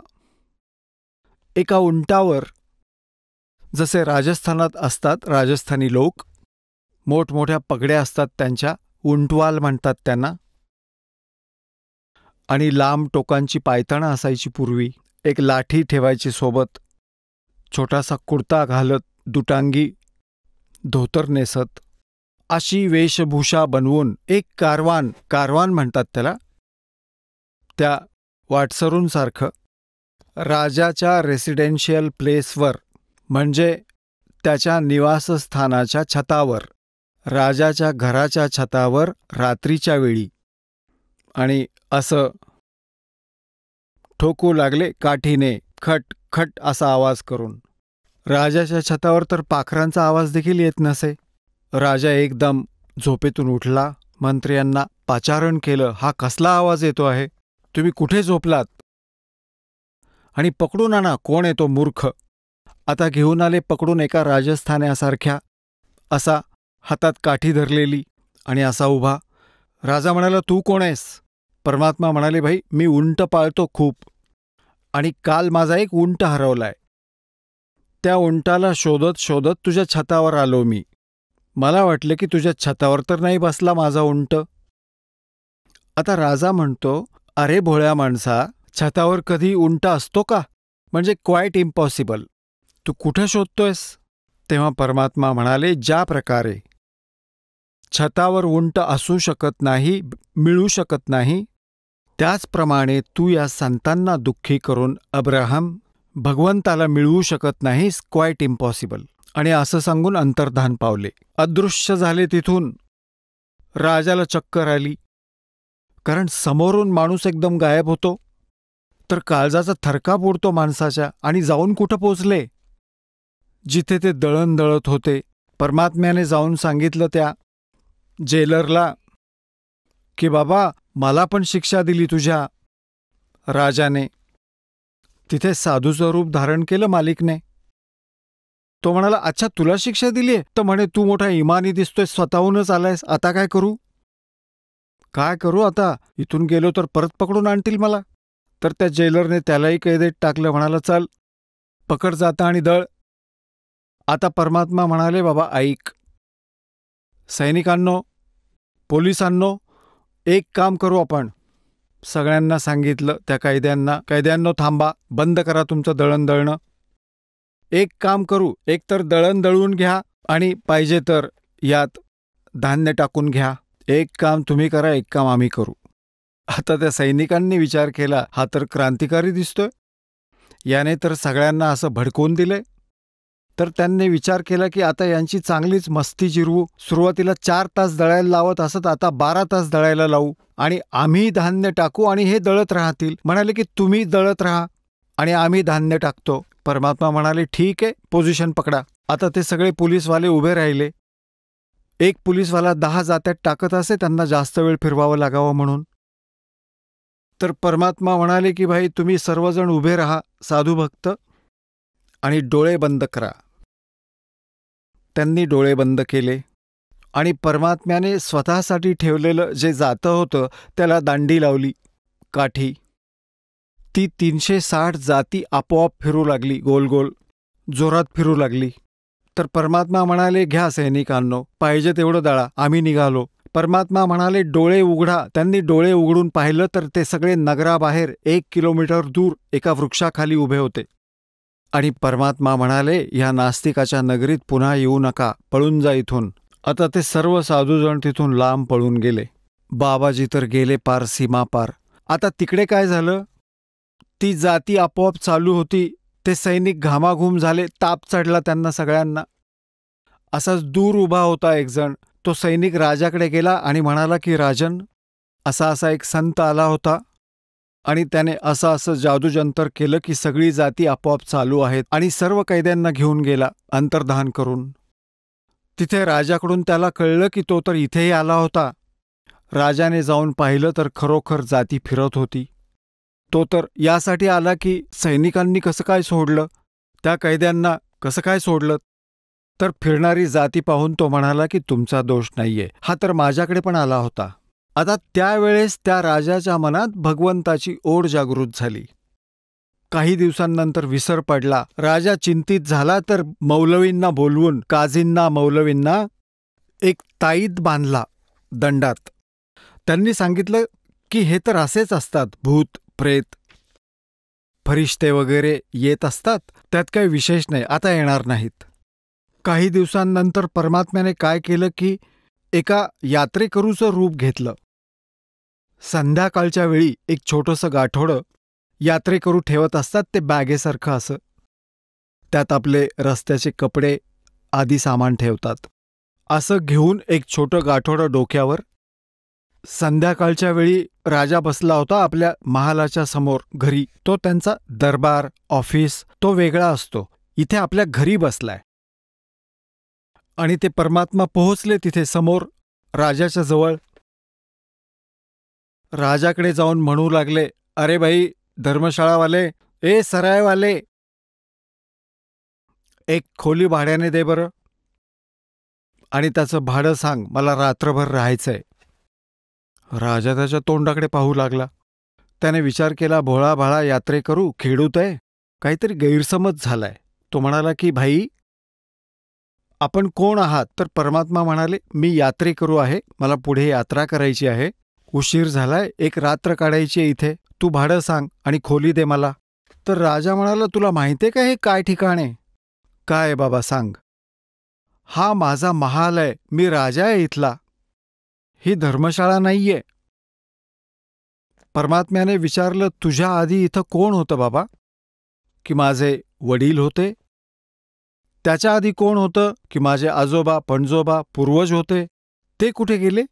एका उंटावर, जसे राजस्थानात असतात राजस्थानी लोक, मोठमोठ्या पगड्या असतात त्यांच्या, उंटवाल म्हणतात त्यांना, आणि लांब टोकांची पायतणं असायची पूर्वी. एक लाठी ठेवायची सोबत, छोटासा कुर्ता घालत, दुटांगी धोतर नेसत, अशी वेशभूषा बनवून एक कारवान म्हणतात त्याला, त्या वाटसरूंसारखं राजाच्या रेसिडेन्शियल प्लेसवर, म्हणजे त्याच्या निवासस्थानाच्या छतावर, राजाच्या घराच्या छतावर रात्रीच्या वेळी, आणि असं ठोकू लागले काठीने, खट खट असा आवाज करून. राजाच्या छतावर तर पाखरांचा आवाज देखील येत नसे. राजा एकदम झोपेतून उठला, मंत्र्यांना पाचारण केलं, हा कसला आवाज येतो आहे? तुम्ही कुठे झोपलात? आणि पकडून आणा, कोण आहे तो मूर्ख? आता घेऊन आले पकडून एका राजस्थान्यासारख्या, असा हातात काठी धरलेली आणि असा उभा. राजा म्हणाला, तू कोण आहेस? परमात्मा म्हणाले, भाई मी उंट पाळतो खूप, आणि काल माझा एक उंट हरवलाय. त्या उंटाला शोधत शोधत तुझ्या छतावर आलो मी. मला वाटलं की तुझ्या छतावर तर नाही बसला माझा उंट. आता राजा म्हणतो, अरे भोळ्या माणसा, छतावर कधी उंट असतो का? म्हणजे क्वाईट इम्पॉसिबल. तू कुठं शोधतोयस? तेव्हा परमात्मा म्हणाले, ज्या प्रकारे छतावर उंट असू शकत नाही, मिळू शकत नाही, त्याचप्रमाणे तू या संतांना दुःखी करून अब्राहम भगवंताला मिळवू शकत नाहीस, क्वाईट इम्पॉसिबल. आणि असं सांगून अंतर्धान पावले, अदृश्य झाले. तिथून राजाला चक्कर आली, कारण समोरून माणूस एकदम गायब होतो, तर काळजाचा थरकाप उडतो माणसाच्या. आणि जाऊन कुठं पोचले? जिथे ते दळण दळत होते. परमात्म्याने जाऊन सांगितलं त्या जेलरला की बाबा, मला पण शिक्षा दिली तुझ्या राजाने. तिथे साधूचं रूप धारण केलं मालिकने. तो म्हणाला, अच्छा तुला शिक्षा दिलीये? तर म्हणे, तू मोठा इमानी दिसतोय, स्वतःहूनच आलायस, आता काय करू? काय करू आता? इथून गेलो तर परत पकडून आणतील मला. तर त्या जेलरने त्यालाही कैदेत टाकलं. म्हणाला, चल पकड जाता आणि दळ. आता परमात्मा म्हणाले, बाबा ऐक, सैनिकांनो, पोलिसांनो, एक काम करू आपण. सगळ्यांना सांगितलं त्या कैद्यांनो थांबा, बंद करा तुमचं दळण दळणं. एक काम करू, एक तर दळण दळून घ्या आणि पाहिजे तर यात धान्य टाकून घ्या. एक काम तुम्ही करा, एक काम आम्ही करू. आता त्या सैनिकांनी विचार केला, हा तर क्रांतिकारी दिसतोय, याने तर सगळ्यांना असं भडकवून दिलंय. तर त्यांनी विचार केला की आता यांची चांगलीच मस्ती जिरवू. सुरुवातीला 4 तास दळायला लावत असत, आता 12 तास दळायला लावू, आणि आम्ही धान्य टाकू आणि हे दळत राहतील. म्हणाले की तुम्ही दळत राहा आणि आम्ही धान्य टाकतो. परमात्मा म्हणाले, ठीक आहे, पोझिशन पकडा. आता ते सगळे पोलीसवाले उभे राहिले. एक पोलीसवाला 10 जात्यात टाकत असे, त्यांना जास्त वेळ फिरवावं लागावं म्हणून. तर परमात्मा म्हणाले की भाई तुम्ही सर्वजण उभे राहा, साधू भक्त, आणि डोळे बंद करा. त्यांनी डोळे बंद केले आणि परमात्म्याने स्वतःसाठी ठेवलेलं जे जातं होतं त्याला दांडी लावली, काठी. ती 360 जाती आपोआप फिरू लागली, गोल गोल जोरात फिरू लागली. तर परमात्मा म्हणाले, घ्या सैनिकांनो, पाहिजे तेवढं दळा, आम्ही निघालो. परमात्मा म्हणाले, डोळे उघडा. त्यांनी डोळे उघडून पाहिलं तर ते सगळे नगराबाहेर 1 किलोमीटर दूर एका वृक्षाखाली उभे होते. आणि परमात्मा म्हणाले, ह्या नास्तिकाच्या नगरीत पुन्हा येऊ नका, पळून जा इथून. आता ते सर्व साधूजण तिथून लांब पळून गेले. बाबाजी तर गेले पार सीमा पार. आता तिकडे काय झालं? ती जाती आपोआप चालू होती. ते सैनिक घामाघूम झाले, ताप चढला त्यांना सगळ्यांना. असाच दूर उभा होता एक जण. तो सैनिक राजाकडे गेला आणि म्हणाला की राजन, असा असा एक संत आला होता आणि त्याने असं असं जादूजंतर केलं की सगळी जाती आपोआप चालू आहेत, आणि सर्व कैद्यांना घेऊन गेला अंतर्धान करून. तिथे राजाकडून त्याला कळलं की तो तर इथेही आला होता, राजाने जाऊन पाहिलं तर खरोखर जाती फिरत होती. तो तर यासाठी आला की सैनिकांनी कसं काय सोडलं, त्या कैद्यांना कसं काय सोडलं. तर फिरणारी जाती पाहून तो म्हणाला की तुमचा दोष नाहीये, हा तर माझ्याकडे पण आला होता. आता त्यावेळेस त्या राजाच्या मनात भगवंताची ओढ जागृत झाली. काही दिवसांनंतर विसर पडला. राजा चिंतित झाला तर मौलवींना बोलवून, काझींना मौलवींना एक ताईत बांधला दंडात. त्यांनी सांगितलं की हे तर असेच असतात, भूत प्रेत फरिश्ते वगैरे येत असतात, त्यात काही विशेष नाही, आता येणार नाहीत. काही दिवसांनंतर परमात्म्याने काय केलं की एका यात्रेकरूचं रूप घेतलं. संध्याकाळच्या वेळी एक छोटंसं गाठोडं यात्रेकरू ठेवत असतात, ते बॅगेसारखं असं. त्यात आपले रस्त्याचे कपडे आदी सामान ठेवतात. असं घेऊन एक छोटं गाठोडं डोक्यावर. संध्याकाळच्या वेळी राजा बसला होता आपल्या महालाच्या समोर घरी. तो त्यांचा दरबार ऑफिस तो वेगळा असतो. इथे आपल्या घरी बसलाय. आणि ते परमात्मा पोहोचले तिथे समोर राजाच्या जवळ. राजाकडे जाऊन म्हणू लागले, अरे बाई धर्मशाळावाले, ए सरायवाले, एक खोली भाड्याने दे बरं, आणि त्याचं भाडं सांग, मला रात्रभर राहायचंय. राजा त्याच्या तोंडाकडे पाहू लागला. त्याने विचार केला, भोळा भाळा यात्रेकरू खेडूत आहे, काहीतरी गैरसमज झालाय. तो म्हणाला की भाई आपण कोण आहात. तर परमात्मा म्हणाले, मी यात्रेकरू आहे, मला पुढे यात्रा करायची आहे, उशीर झालाय, एक रात्र काढायची इथे, तू भाडं सांग आणि खोली दे मला. तर राजा म्हणाला, तुला माहितीये का हे काय ठिकाण आहे. काय बाबा सांग. हा माझा महाल आहे, मी राजा आहे इथला, ही धर्मशाळा नाहीये. परमात्म्याने विचारलं, तुझ्या आधी इथं कोण होतं बाबा. की माझे वडील होते. त्याच्या आधी कोण होतं की माझे आजोबा पणजोबा पूर्वज होते. ते कुठे गेले.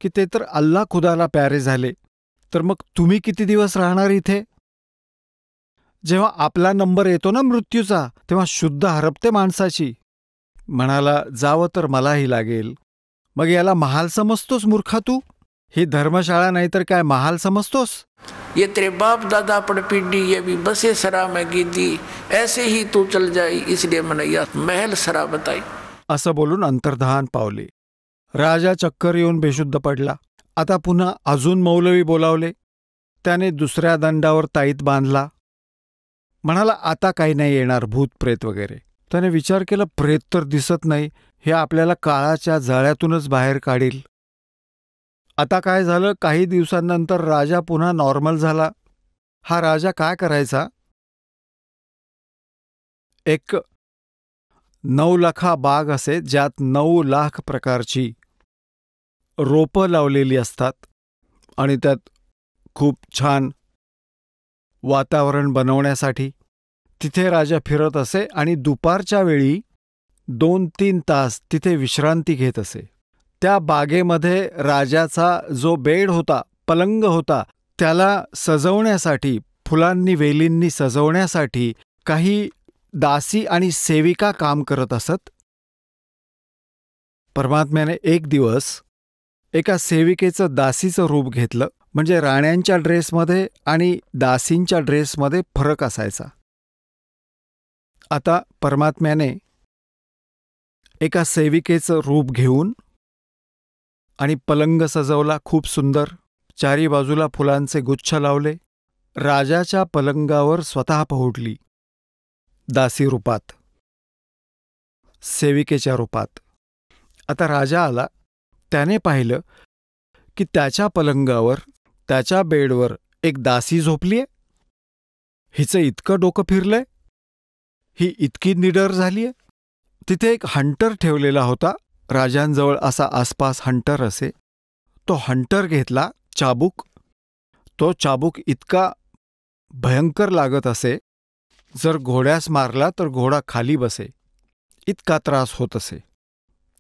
की ते तर अल्लाह खुदाला प्यारे झाले. तर मग तुम्ही किती दिवस राहणार इथे. जेव्हा आपला नंबर येतो ना मृत्यूचा, तेव्हा शुद्ध हरपते माणसाची. म्हणाला, जावं तर मलाही लागेल. मग याला महाल समजतोस मूर्खा तू. ही धर्मशाळा नाही तर काय महाल समजतोस. ये तेरे बाप दादा पड़पीडी ये भी बसे सरा में गिद्दी, ऐसे ही तू चल जाई, इसलिए मैंने यह महल सरा बताई. असं बोलून अंतर्धान पावले. राजा चक्कर येऊन बेशुद्ध पडला. आता पुन्हा अजून मौलवी बोलावले. त्याने दुसऱ्या दंडावर ताईत बांधला. म्हणाला, आता काही नाही येणार भूत प्रेत वगैरे. त्याने विचार केला, प्रेत तर दिसत नाही, हे आपल्याला काळाच्या जाळ्यातूनच बाहेर काढील. आता काय झालं, काही दिवसांनंतर राजा पुन्हा नॉर्मल झाला. हा राजा काय करायचा, एक 9 लाखा बाग असे, ज्यात 9 लाख प्रकारची रोपं लावलेली असतात आणि त्यात खूप छान वातावरण बनवण्यासाठी तिथे राजा फिरत असे आणि दुपारच्या वेळी 2-3 तास तिथे विश्रांती घेत असे. त्या बागेमध्ये राजाचा जो बेड होता, पलंग होता, त्याला सजवण्यासाठी, फुलांनी वेलींनी सजवण्यासाठी काही दासी आणि सेविका काम करत असत. परमात्म्याने एक दिवस एका सेविकेचं दासीचं रूप घेतलं. म्हणजे राण्यांच्या ड्रेसमध्ये आणि दासींच्या ड्रेसमध्ये फरक असायचा. आता परमात्म्याने एका सेविकेचं रूप घेऊन आणि पलंग सजवला खूप सुंदर. चारी बाजूला फुलांचे गुच्छ लावले. राजाच्या पलंगावर स्वतः पहुडली दासी रूपात, सेविकेच्या रूपात. आता राजा आला. त्याने पाहिलं की त्याच्या पलंगावर, त्याच्या बेडवर एक दासी झोपलीये. हिचं इतकं डोकं फिरलंय, ही इतकी निडर झालीये. तिथे एक हंटर ठेवलेला होता. राजांजवळ असा आसपास हंटर असे. तो हंटर घेतला चाबूक. तो चाबूक इतका भयंकर लागत असे, जर घोड्यास मारला तर घोडा खाली बसे, इतका त्रास होत असे.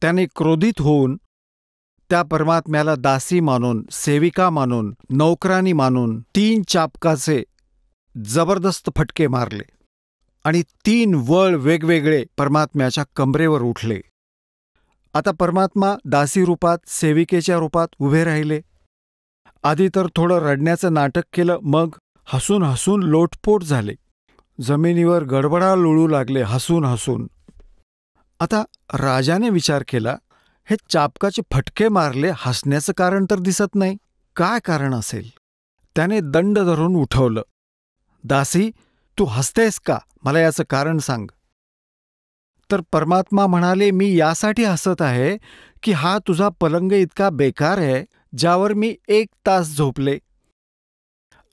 त्याने क्रोधित होऊन त्या परमात्म्याला दासी मानून, सेविका मानून, नौकरानी मानून 3 चाबकाचे जबरदस्त फटके मारले आणि 3 वळ वेगवेगळे परमात्म्याच्या कमरेवर उठले. आता परमात्मा दासी रूपात, सेविकेच्या रूपात उभे राहिले. आधी तर थोडं रडण्याचं नाटक केलं, मग हसून हसून लोटपोट झाले. जमिनीवर गडबडा लोळू लागले हसून हसून. आता राजाने विचार केला, हे चाबकाचे फटके मारले, हसण्याचं कारण तर दिसत नाही, काय कारण असेल? त्याने दंड धरून उठवलं. दासी, तू हसतेस का? मला याचं कारण सांग. तर परमात्मा म्हणाले, मी यासाठी हसत आहे की हा तुझा पलंग इतका बेकार आहे, ज्यावर मी 1 तास झोपले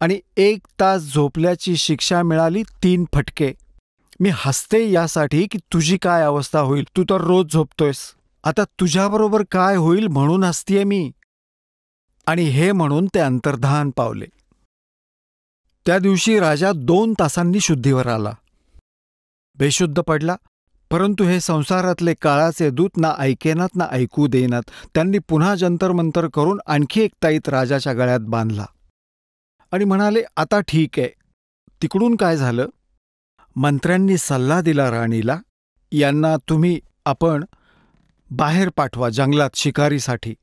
आणि 1 तास झोपल्याची शिक्षा मिळाली 3 फटके. मी हसते यासाठी की तुझी काय अवस्था होईल. तू तर रोज झोपतोयस, आता तुझ्याबरोबर काय होईल म्हणून हसतीये मी. आणि हे म्हणून ते अंतर्धान पावले. त्या दिवशी राजा 2 तासांनी शुद्धीवर आला. बेशुद्ध पडला, परंतु हे संसारातले काळाचे दूत ना ऐकेनात ना ऐकू देनात. त्यांनी पुन्हा जंतरमंतर करून आणखी एक ताईत राजाच्या गळ्यात बांधला आणि म्हणाले, आता ठीक आहे. तिकडून काय झालं? मंत्र्यांनी सल्ला दिला राणीला, यांना आपण बाहेर पाठवा जंगलात शिकारीसाठी.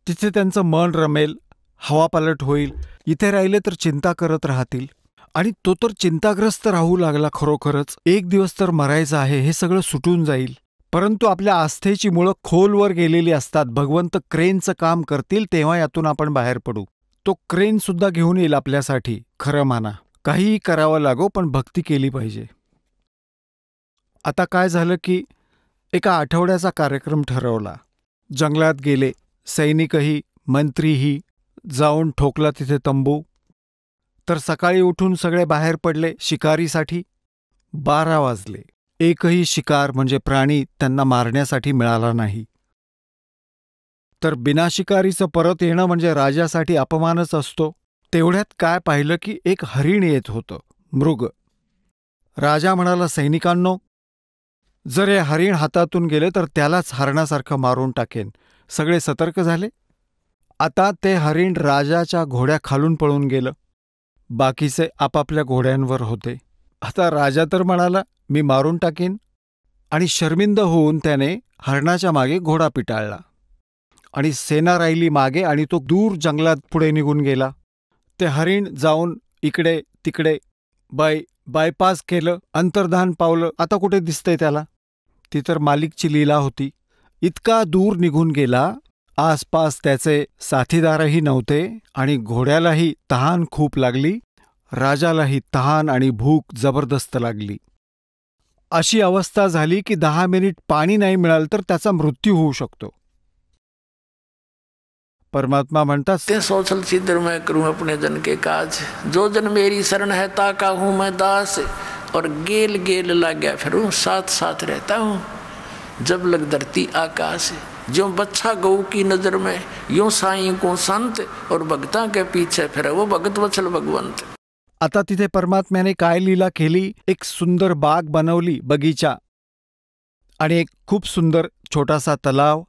तिथे त्यांचं मन रमेल, हवापालट होईल. इथे राहिले तर चिंता करत राहतील. आणि तो तर चिंताग्रस्त राहू लागला खरोखरच. 1 दिवस तर मरायचं आहे, हे सगळं सुटून जाईल. परंतु आपल्या आस्थेची मुळं खोलवर गेलेली असतात. भगवंत क्रेनचं काम करतील तेव्हा यातून आपण बाहेर पडू. तो क्रेन सुद्धा घेऊन येईल आपल्यासाठी. खरं माना, काहीही करावं लागो, पण भक्ती केली पाहिजे. आता काय झालं की एका आठवड्याचा कार्यक्रम ठरवला. जंगलात गेले. सैनिकही मंत्रीही जाऊन ठोकला तिथे तंबू. तर सकाळी उठून सगळे बाहेर पडले शिकारीसाठी. 12 वाजले. एकही शिकार म्हणजे प्राणी त्यांना मारण्यासाठी मिळाला नाही. तर बिना शिकारीचं परत येणं म्हणजे राजासाठी अपमानच असतो. तेवढ्यात काय पाहिलं की एक हरिण येत होतं, मृग. राजा म्हणाला, सैनिकांनो, जर हे हरिण हातातून गेले तर त्यालाच हरणासारखं मारून टाकेन. सगळे सतर्क झाले. आता ते हरिण राजाच्या घोड्याखालून पळून गेलं. बाकीचे आपापल्या घोड्यांवर होते. आता राजा तर म्हणाला, मी मारून टाकीन. आणि शर्मिंद होऊन त्याने हरणाच्या मागे घोडा पिटाळला आणि सेना राहिली मागे आणि तो दूर जंगलात पुढे निघून गेला. ते हरिण जाऊन इकडे तिकडे बायपास केलं, अंतर्धान पावलं. आता कुठे दिसतंय त्याला? ती तर मालिकची लीला होती. इतका दूर निघून गेला, आसपास त्याचे साथीदारही नव्हते आणि घोड्यालाही तहान खूप लागली. राजालाही तहान आणि भूक जबरदस्त लागली. अशी अवस्था झाली की 10 मिनिट पाणी नाही मिळालं तर त्याचा मृत्यू होऊ शकतो. परमात्मा म्हणतात, ते सोचल छिद्र मैं करूं अपने जन के काज, जो जन मेरी शरण है ताका हूं मैं दास, और गेल गेल लाग्या फिरूं साथ साथ रहता हूं, जब लग धरती आकाश, जो बच्चा गऊ की नजर में यूं साईं को संत, और भक्ता के पीछे फिरे वो भगत वत्सल भगवंत. आता तिथे परमात्म्याने काय लीला केली? एक सुंदर बाग बनवली, बगीचा, आणि एक खूप सुंदर छोटासा तलाव,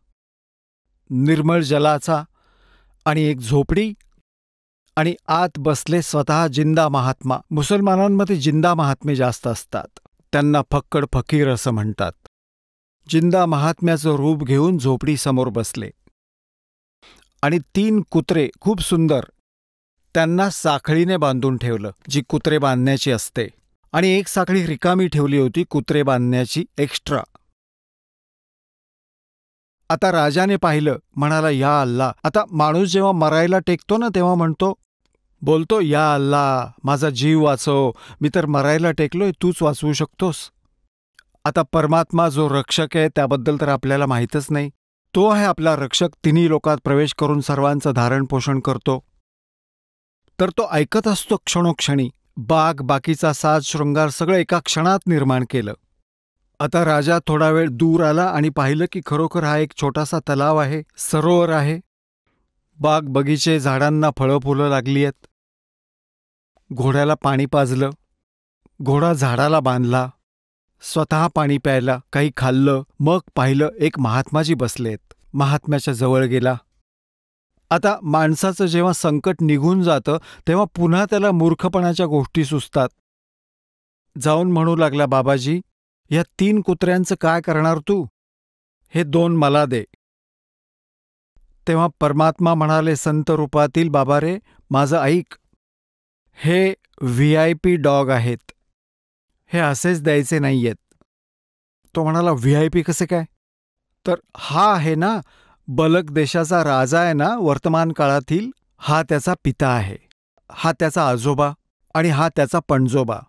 निर्मळ जलाचा, आणि एक झोपडी, आणि आत बसले स्वतः जिंदा महात्मा. मुसलमानांमध्ये जिंदा महात्मे जास्त असतात. त्यांना फक्कड फकीर असं म्हणतात. जिंदा महात्म्याचं रूप घेऊन झोपडी समोर बसले. आणि 3 कुत्रे खूप सुंदर, त्यांना साखळीने बांधून ठेवलं, जी कुत्रे बांधण्याची असते. आणि एक साखळी रिकामी ठेवली होती कुत्रे बांधण्याची एक्स्ट्रा. आता राजाने पाहिलं, म्हणाला, या अल्ला. आता माणूस जेव्हा मरायला टेकतो ना तेव्हा बोलतो, या अल्ला, माझा जीव वाचव, मी तर मरायला टेकलोय, तूच वाचवू शकतोस. आता परमात्मा जो रक्षक आहे त्याबद्दल तर आपल्याला माहीतच नाही. तो आहे आपला रक्षक. तिन्ही लोकात प्रवेश करून सर्वांचं धारण पोषण करतो. तर तो ऐकत असतो क्षणोक्षणी. बाग, बाकीचा साज शृंगार सगळं एका क्षणात निर्माण केलं. आता राजा थोडा वेळ दूर आला आणि पाहिलं की खरोखर हा एक छोटासा तलाव आहे, सरोवर आहे. बाग बगीचे, झाडांना फळं फुलं लागली आहेत. घोड्याला पाणी पाजलं. घोडा झाडाला बांधला. स्वतः पाणी प्यायला, काही खाल्लं. मग पाहिलं एक महात्माजी बसलेत. महात्म्याच्या जवळ गेला. आता माणसाचं जेव्हा संकट निघून जातं तेव्हा पुन्हा त्याला मूर्खपणाच्या गोष्टी सुचतात. जाऊन म्हणू लागला, बाबाजी, या 3 कुत्र्यांचं काय करणार तू? हे 2 मला दे. तेव्हा परमात्मा म्हणाले, संत रूपातील बाबा रे, माझं ऐक, हे VIP डॉग आहेत, हे असेच द्यायचे नाहीयेत. तो म्हणाला, VIP कसे काय? तर हा आहे ना, बलक देशाचा राजा आहे ना वर्तमान काळातील, हा त्याचा पिता आहे, हा त्याचा आजोबा आणि हा त्याचा पणजोबा.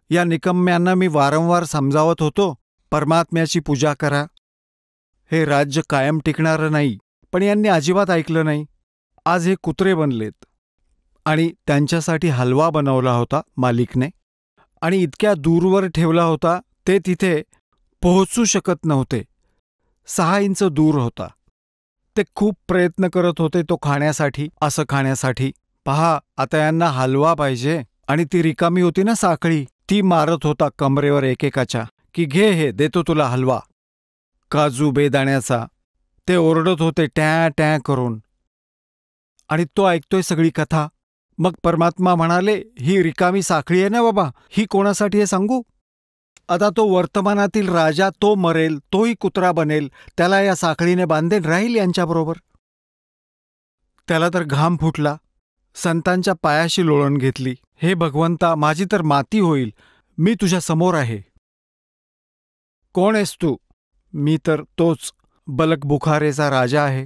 या निकम्यांना मी वारंवार समजावत होतो, परमात्म्याची पूजा करा, हे राज्य कायम टिकणारं नाही, पण यांनी अजिबात ऐकलं नाही. आज हे कुत्रे बनलेत. आणि त्यांच्यासाठी हलवा बनवला होता मालिकने आणि इतक्या दूरवर ठेवला होता, ते तिथे पोहोचू शकत नव्हते. 6 इंच दूर होता. ते खूप प्रयत्न करत होते तो खाण्यासाठी, असं खाण्यासाठी. पहा, आता यांना हलवा पाहिजे आणि ती रिकामी होती ना साखळी, ती मारत होता कमरेवर एकेकाच्या, की घे, हे देतो तुला हलवा, काजू बेदाण्याचा. ते ओरडत होते टॅ टॅ करून, आणि तो ऐकतोय सगळी कथा. मग परमात्मा म्हणाले, ही रिकामी साखळी आहे ना बाबा, ही कोणासाठी आहे सांगू? आता तो वर्तमानातील राजा, तो मरेल, तोही कुत्रा बनेल, त्याला या साखळीने बांधेल, राहील यांच्याबरोबर. त्याला तर घाम फुटला. संतांच्या पायाशी लोळण घेतली, हे भगवंता, माझी तर माती होईल, मी तुझ्या समोर आहे. कोण आहेस तू? मी तर तोच बलक बुखारेचा राजा आहे.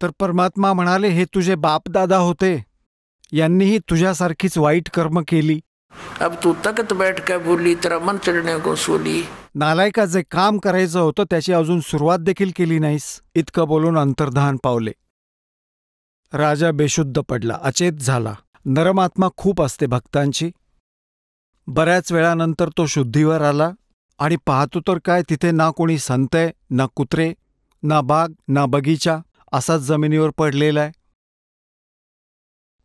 तर परमात्मा म्हणाले, हे तुझे बापदादा होते, यांनीही तुझ्यासारखीच वाईट कर्म केली. अब तू तकत बैठ कर बोली, तेरा मन चढ़ने को सोली. नालायका, जे काम करायचं होतं त्याची अजून सुरुवात देखील केली नाहीस. इतकं बोलून अंतर्धान पावले. राजा बेशुद्ध पडला, अचेत झाला. नरमात्मा खूप असते भक्तांची. बऱ्याच वेळानंतर तो शुद्धीवर आला आणि पाहतो तर काय, तिथे ना कोणी संत आहे, ना कुत्रे, ना बाग, ना बगीचा, असाच जमिनीवर पडलेला आहे.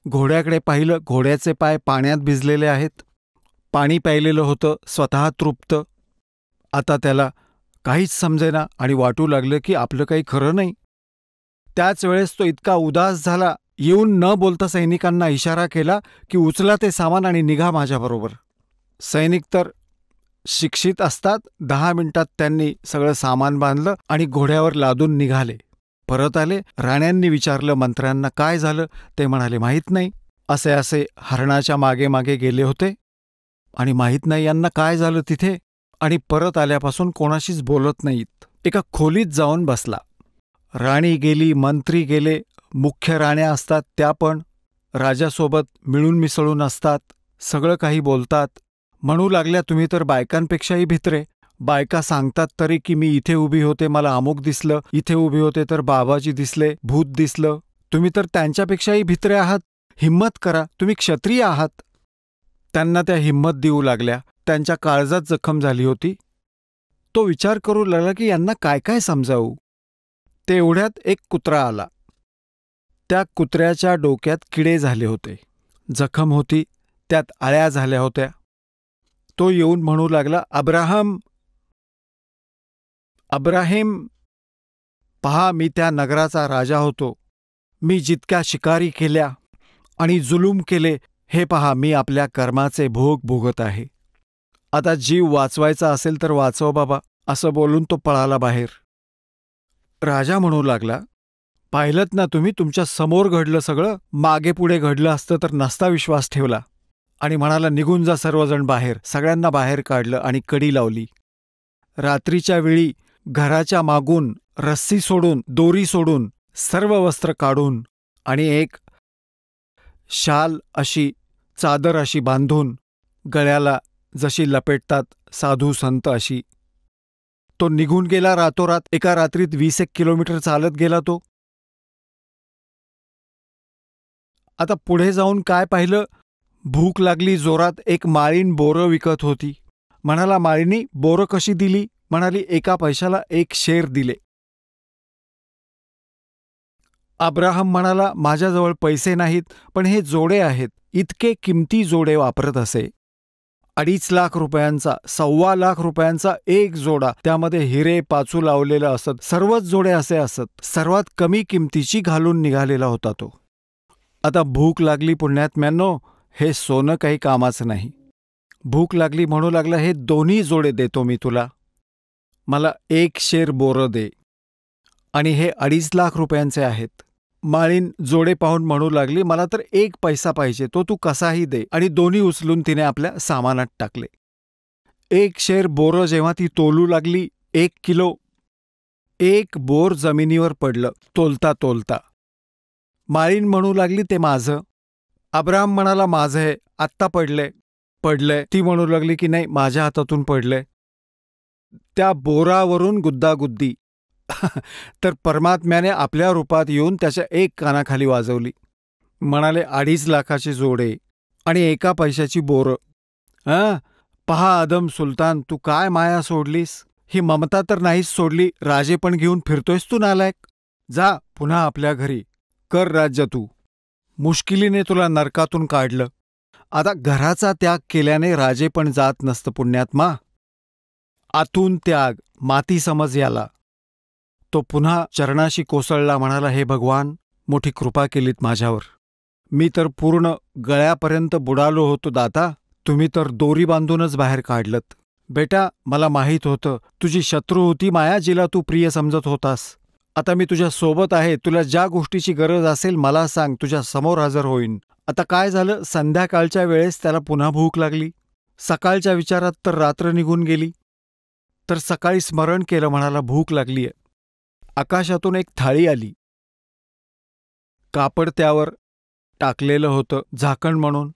घोड्याकडे पाहिलं, घोड्याचे पाय पाण्यात भिजलेले आहेत. पाणी प्यायलेलं होतं, स्वतः तृप्त. आता त्याला काहीच समजेना आणि वाटू लागलं की आपलं काही खरं नाही. त्याच वेळेस तो इतका उदास झाला, येऊन न बोलता सैनिकांना इशारा केला की उचला ते सामान आणि निघा माझ्याबरोबर. सैनिक तर शिक्षित असतात. 10 मिनिटात त्यांनी सगळं सामान बांधलं आणि घोड्यावर लादून निघाले. परत आले. राण्यांनी विचारलं मंत्र्यांना काय झालं, ते म्हणाले माहीत नाही. असे असे हरणाच्या मागे मागे गेले होते आणि माहीत नाही यांना काय झालं तिथे, आणि परत आल्यापासून कोणाशीच बोलत नाहीत. एका खोलीत जाऊन बसला. राणी गेली, मंत्री गेले, मुख्य राण्या असतात त्या पण राजासोबत मिळून मिसळून असतात, सगळं काही बोलतात. म्हणू लागल्या, तुम्ही तर बायकांपेक्षाही भित्रे. बायका सांगतात तरी की मी इथे उभी होते, मला अमुक दिसलं, इथे उभी होते तर बाबाजी दिसले, भूत दिसलं. तुम्ही तर त्यांच्यापेक्षाही भित्रे आहात. हिम्मत करा, तुम्ही क्षत्रिय आहात. त्यांना त्या हिम्मत देऊ लागल्या. त्यांच्या काळजात जखम झाली होती. तो विचार करू लागला की यांना काय काय समजावू. तेवढ्यात एक कुत्रा आला. त्या कुत्र्याच्या डोक्यात किडे झाले होते, जखम होती, त्यात आळ्या झाल्या होत्या. तो येऊन म्हणू लागला, अब्राहम, अब्राहिम, पहा, मी त्या नगराचा राजा होतो. मी जितक्या शिकारी केल्या आणि जुलूम केले, हे पहा, मी आपल्या कर्माचे भोग भोगत आहे. आता जीव वाचवायचा असेल तर वाचव बाबा, असं बोलून तो पळाला बाहेर. राजा म्हणू लागला, पाहिलंत ना तुम्ही, तुमच्या समोर घडलं सगळं, मागे पुढे घडलं असतं तर नसता विश्वास ठेवला. आणि म्हणाला, निघून जा सर्वजण बाहेर. सगळ्यांना बाहेर काढलं आणि कडी लावली. रात्रीच्या वेळी घराच्या मागून रस्सी सोडून, दोरी सोडून, सर्व वस्त्र काढून आणि एक शाल अशी, चादर अशी बांधून, गळ्याला जशी लपेटतात साधू संत अशी, तो निघून गेला रातोरात. एका रात्रीत 20 किलोमीटर चालत गेला तो. आता पुढे जाऊन काय पाहिलं, भूक लागली जोरात. एक माळीण बोरं विकत होती. म्हणाला, माळीनी, बोरं कशी दिली? म्हणाली, 1 पैशाला 1 शेर दिले. अब्राहम म्हणाला, माझ्याजवळ पैसे नाहीत, पण हे जोडे आहेत. इतके किमती जोडे वापरत असे. 2.5 लाख रुपयांचा, 1.25 लाख रुपयांचा एक जोडा, त्यामध्ये हिरे पाचू लावलेलं असत. सर्वच जोडे असे असत. सर्वात कमी किमतीची घालून निघालेला होता तो. आता भूक लागली पुण्यात्म्यांनो, हे सोनं काही कामाचं नाही. भूक लागली म्हणू लागला, हे दोन्ही जोडे देतो मी तुला. मला 1 शेर बोरं दे. आणि हे 2.5 लाख रुपयांचे आहेत. माळीन जोडे पाहून म्हणू लागली, मला तर 1 पैसा पाहिजे, तो तू कसाही दे. आणि दोन्ही उचलून तिने आपल्या सामानात टाकले. 1 शेर बोरं जेव्हा ती तोलू लागली, 1 किलो, 1 बोर जमिनीवर पडलं तोलता तोलता. माळीन म्हणू लागली, ते माझं. अब्राहम म्हणाला, माझं आहे, आत्ता पडलंय. ती म्हणू लागली की नाही, माझ्या हातातून पडलंय. त्या बोरावरून गुद्दागुद्दी. तर परमात्म्याने आपल्या रूपात येऊन त्याच्या 1 कानाखाली वाजवली. म्हणाले, 2.5 लाखाचे जोडे आणि 1 पैशाची बोरं. पहा आदम सुलतान, तू काय माया सोडलीस. ही ममता तर नाहीच सोडली, राजे पण घेऊन फिरतोयस तू नालायक. जा पुन्हा आपल्या घरी, कर राज्य तू. मुश्किलीने तुला नरकातून काढलं. आता घराचा त्याग केल्याने राजे पण जात नसतं पुण्यात्मा. आतून त्याग, माती समज याला. तो पुन्हा चरणाशी कोसळला. म्हणाला, हे भगवान, मोठी कृपा केलीत माझ्यावर. मी तर पूर्ण गळ्यापर्यंत बुडालो होतो दाता, तुम्ही तर दोरी बांधूनच बाहेर काढलत. बेटा, मला माहीत होतं तुझी शत्रू होती माया, जिला तू प्रिय समजत होतास. आता मी तुझ्या सोबत आहे, तुला ज्या गोष्टीची गरज असेल मला सांग, तुझ्या समोर हजर होईन. आता काय झालं, संध्याकाळच्या वेळेस त्याला पुन्हा भूक लागली. सकाळच्या विचारात तर रात्र निघून गेली. तर सकाळी स्मरण केलं, म्हणाला, भूक लागलीय. आकाशातून एक थाळी आली. कापड त्यावर टाकलेलं होतं झाकण म्हणून.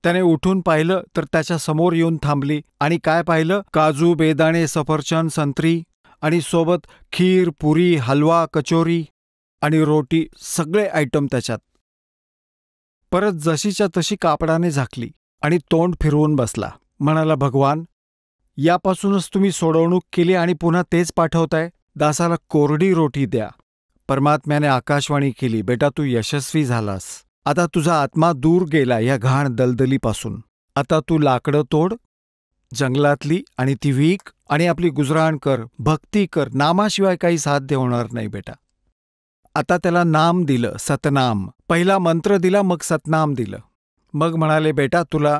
त्याने उठून पाहिलं तर त्याच्या समोर येऊन थांबली. आणि काय पाहिलं, काजू, बेदाणे, सफरचंद, संत्री आणि सोबत खीर, पुरी, हलवा, कचोरी आणि रोटी, सगळे आयटम त्याच्यात. परत जशीच्या तशी कापडाने झाकली आणि तोंड फिरवून बसला. म्हणाला, भगवान, यापासूनच तुम्ही सोडवणूक केली आणि पुन्हा तेच पाठवताय. दासाला कोरडी रोटी द्या. परमात्म्याने आकाशवाणी केली, बेटा, तू यशस्वी झालास. आता तुझा आत्मा दूर गेला या घाण दलदलीपासून. आता तू लाकडं तोड जंगलातली आणि ती विक आणि आपली गुजराण कर, भक्ती कर. नामाशिवाय काही साध्य होणार नाही बेटा. आता त्याला नाम दिलं, सतनाम. पहिला मंत्र दिला, मग सतनाम दिलं. मग म्हणाले, बेटा, तुला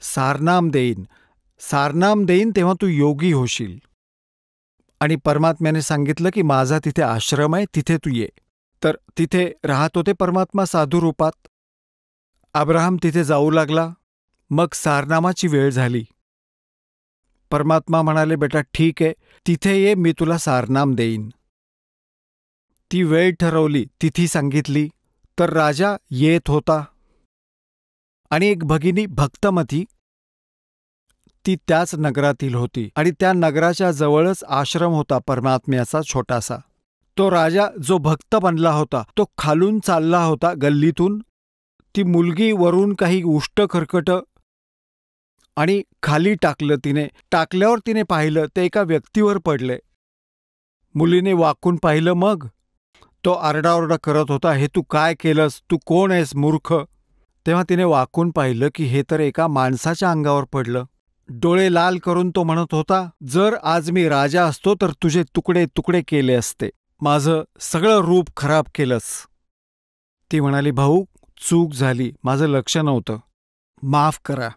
सारनाम देईन तेव्हा तू योगी होशील. आणि परमात्म्याने सांगितलं की माझा तिथे आश्रम आहे, तिथे तू ये. तर तिथे राहत होते परमात्मा साधू रूपात. अब्राहम तिथे जाऊ लागला. मग सारनामाची वेळ झाली. परमात्मा म्हणाले, बेटा ठीक आहे, तिथे ये, मी तुला सारनाम देईन. ती वेळ ठरवली, तिथी सांगितली. तर राजा येत होता. आणि एक भगिनी भक्तमती, ती त्याच नगरातील होती. आणि त्या नगराच्या जवळच आश्रम होता परमात्म्याचा छोटासा. तो राजा जो भक्त बनला होता तो खालून चालला होता गल्लीतून. ती मुलगी वरून काही उष्ट खरकट आणि खाली टाकलं तिने. टाकल्यावर तिने पाहिलं ते एका व्यक्तीवर पडले. मुलीने वाकून पाहिलं. मग तो आरडाओरडा करत होता, हे तू काय केलंस, तू कोण आहेस मूर्ख. तेव्हा तिने वाकून पाहिलं की हे तर एका माणसाच्या अंगावर पडलं. डोळे लाल करून तो म्हणत होता, जर आज मी राजा असतो तर तुझे तुकडे तुकडे केले असते, माझं सगळं रूप खराब केलंस. ती म्हणाली, भाऊ, चूक झाली, माझं लक्ष नव्हतं, माफ करा.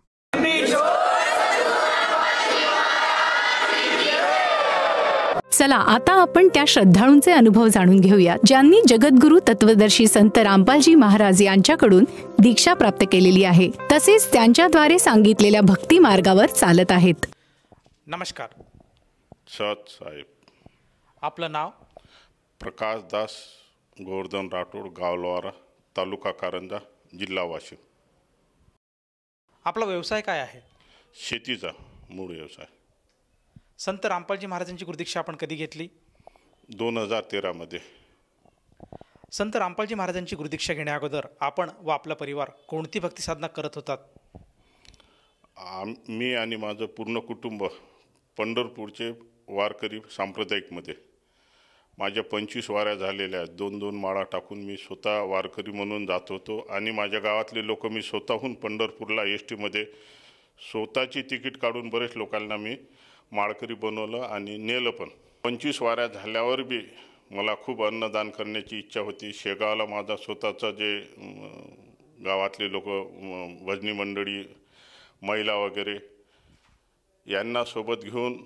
चला आता आपण त्या श्रद्धाळूंचे अनुभव जाणून घेऊया ज्यांनी जगद्गुरु तत्वदर्शी संत रामपालजी महाराज यांच्याकडून दीक्षा प्राप्त केलेली आहे, तसेच त्यांच्याद्वारे सांगितलेल्या भक्ती मार्गावर चालत आहेत. नमस्कार. सत साहेब. आपलं नाव? प्रकाश दास गोवर्धन राठोड, गाव लोहारा, तालुका कारंजा, जिल्हा वाशिम. आपला व्यवसाय काय आहे? शेतीचा मूळ व्यवसाय. संत रामपालजी महाराजांची गुरुदीक्षा आपण कधी घेतली? 2013 संत रामपालजी महाराजांची गुरुदीक्षा घेण्या अगोदर आपण व आपला परिवार कोणती भक्ती साधना करत होतात? मी आणि माझं पूर्ण कुटुंब पंढरपूरचे वारकरी सांप्रदायिकमध्ये. माझ्या 25 वाऱ्या झालेल्या, 2-2 माळा टाकून मी स्वतः वारकरी म्हणून जात होतो. आणि माझ्या गावातले लोक मी स्वतःहून पंढरपूरला एसटीमध्ये स्वतःची तिकीट काढून बरेच लोकांना मी माळकरी बनवलं आणि नेलं पण. 25 वाऱ्या झाल्यावर बी मला खूप अन्नदान करण्याची इच्छा होती. शेगावला माझा स्वतःचा जे गावातले लोक, भजनी मंडळी, महिला वगैरे यांना सोबत घेऊन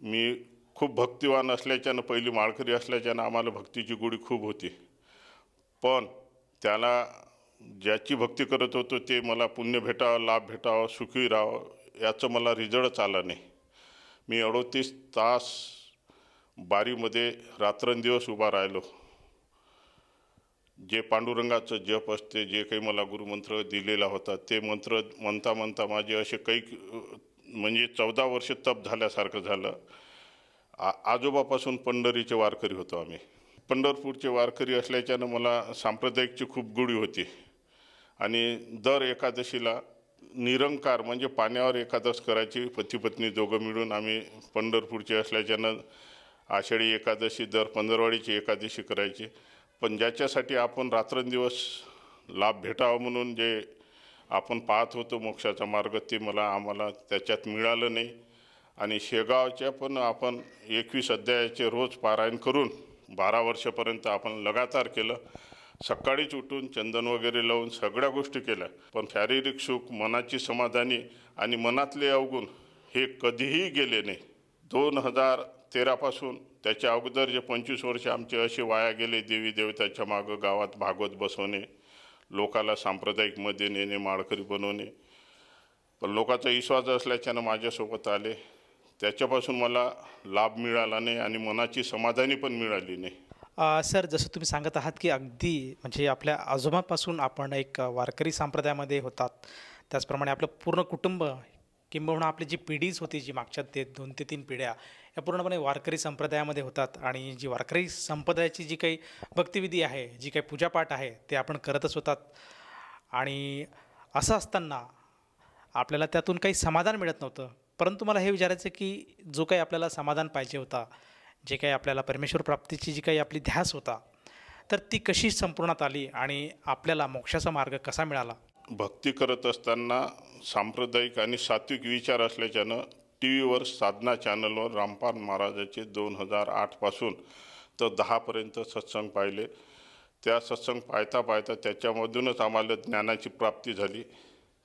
मी खूप भक्तिवान असल्याच्यानं, पहिली माळकरी असल्याच्यानं आम्हाला भक्तीची गोडी खूप होती. पण त्याला ज्याची भक्ती करत होतो ते मला पुण्य भेटावं, लाभ भेटावं, सुखी राहावं याचं मला रिझल्टच आला नाही. मी 38 तास बारीमध्ये रात्रंदिवस उभा राहिलो. जे पांडुरंगाचं जप असते, जे काही मला गुरुमंत्र दिलेला होता ते मंत्र म्हणता म्हणता माझे असे काही म्हणजे 14 वर्ष तप झाल्यासारखं झालं. आजोबापासून पंढरीचे वारकरी होतो आम्ही. पंढरपूरचे वारकरी असल्याच्यानं मला सांप्रदायिकची खूप गोडी होती. आणि दर एकादशीला निरंकार म्हणजे पाण्यावर एकादश करायची, पती पत्नी दोघं मिळून आम्ही पंढरपूरचे असल्याच्यानं आषाढी एकादशी, दर पंधरवाडीची एकादशी करायची. पण ज्याच्यासाठी आपण रात्रंदिवस लाभ भेटावा म्हणून जे आपण पाहत होतो मोक्षाचा मार्ग, ते आम्हाला त्याच्यात मिळालं नाही. आणि शेगावच्या पण आपण 21 अध्यायाचे रोज पारायण करून 12 वर्षापर्यंत आपण लगातार केलं. सकाळीच उठून चंदन वगैरे लावून सगळ्या गोष्टी केल्या. पण शारीरिक सुख, मनाची समाधानी आणि मनातले अवगुण हे कधीही गेले नाही. 2013पासून त्याच्या अगोदर जे 25 वर्ष आमचे असे वाया गेले. देवी देवताच्या मागं गावात भागवत बसवणे, लोकाला सांप्रदायिकमध्ये नेणे, माळकरी बनवणे. पण लोकांचा विश्वास असल्याच्यानं माझ्यासोबत आले. त्याच्यापासून मला लाभ मिळाला नाही आणि मनाची समाधानी पण मिळाली नाही. सर, जसं तुम्ही सांगत आहात की अगदी म्हणजे आपल्या आजोबापासून आपण एक वारकरी संप्रदायामध्ये होतात, त्याचप्रमाणे आपलं पूर्ण कुटुंब किंबहुना आपली जी पिढीच होती, जी मागच्या 2 ते 3 पिढ्या या पूर्णपणे वारकरी संप्रदायामध्ये होतात. आणि जी वारकरी संप्रदायाची जी काही भक्तिविधी आहे, जी काही पूजापाठ आहे, ते आपण करतच होतात. आणि असं असताना आपल्याला त्यातून काही समाधान मिळत नव्हतं. परंतु मला हे विचारायचं की जो काही आपल्याला समाधान पाहिजे होता, जे काही आपल्याला परमेश्वर प्राप्तीची जी काही आपली ध्यास होता, तर ती कशी संपूर्णात आली आणि आपल्याला मोक्षाचा मार्ग कसा मिळाला? भक्ती करत असताना सांप्रदायिक आणि सात्विक विचार असल्याच्यानं TV वर साधना चॅनलवर रामपाल महाराजाचे 2008पासून तर 10पर्यंत सत्संग पाहिले. त्या सत्संग पाहता पाहता त्याच्यामधूनच आम्हाला ज्ञानाची प्राप्ती झाली.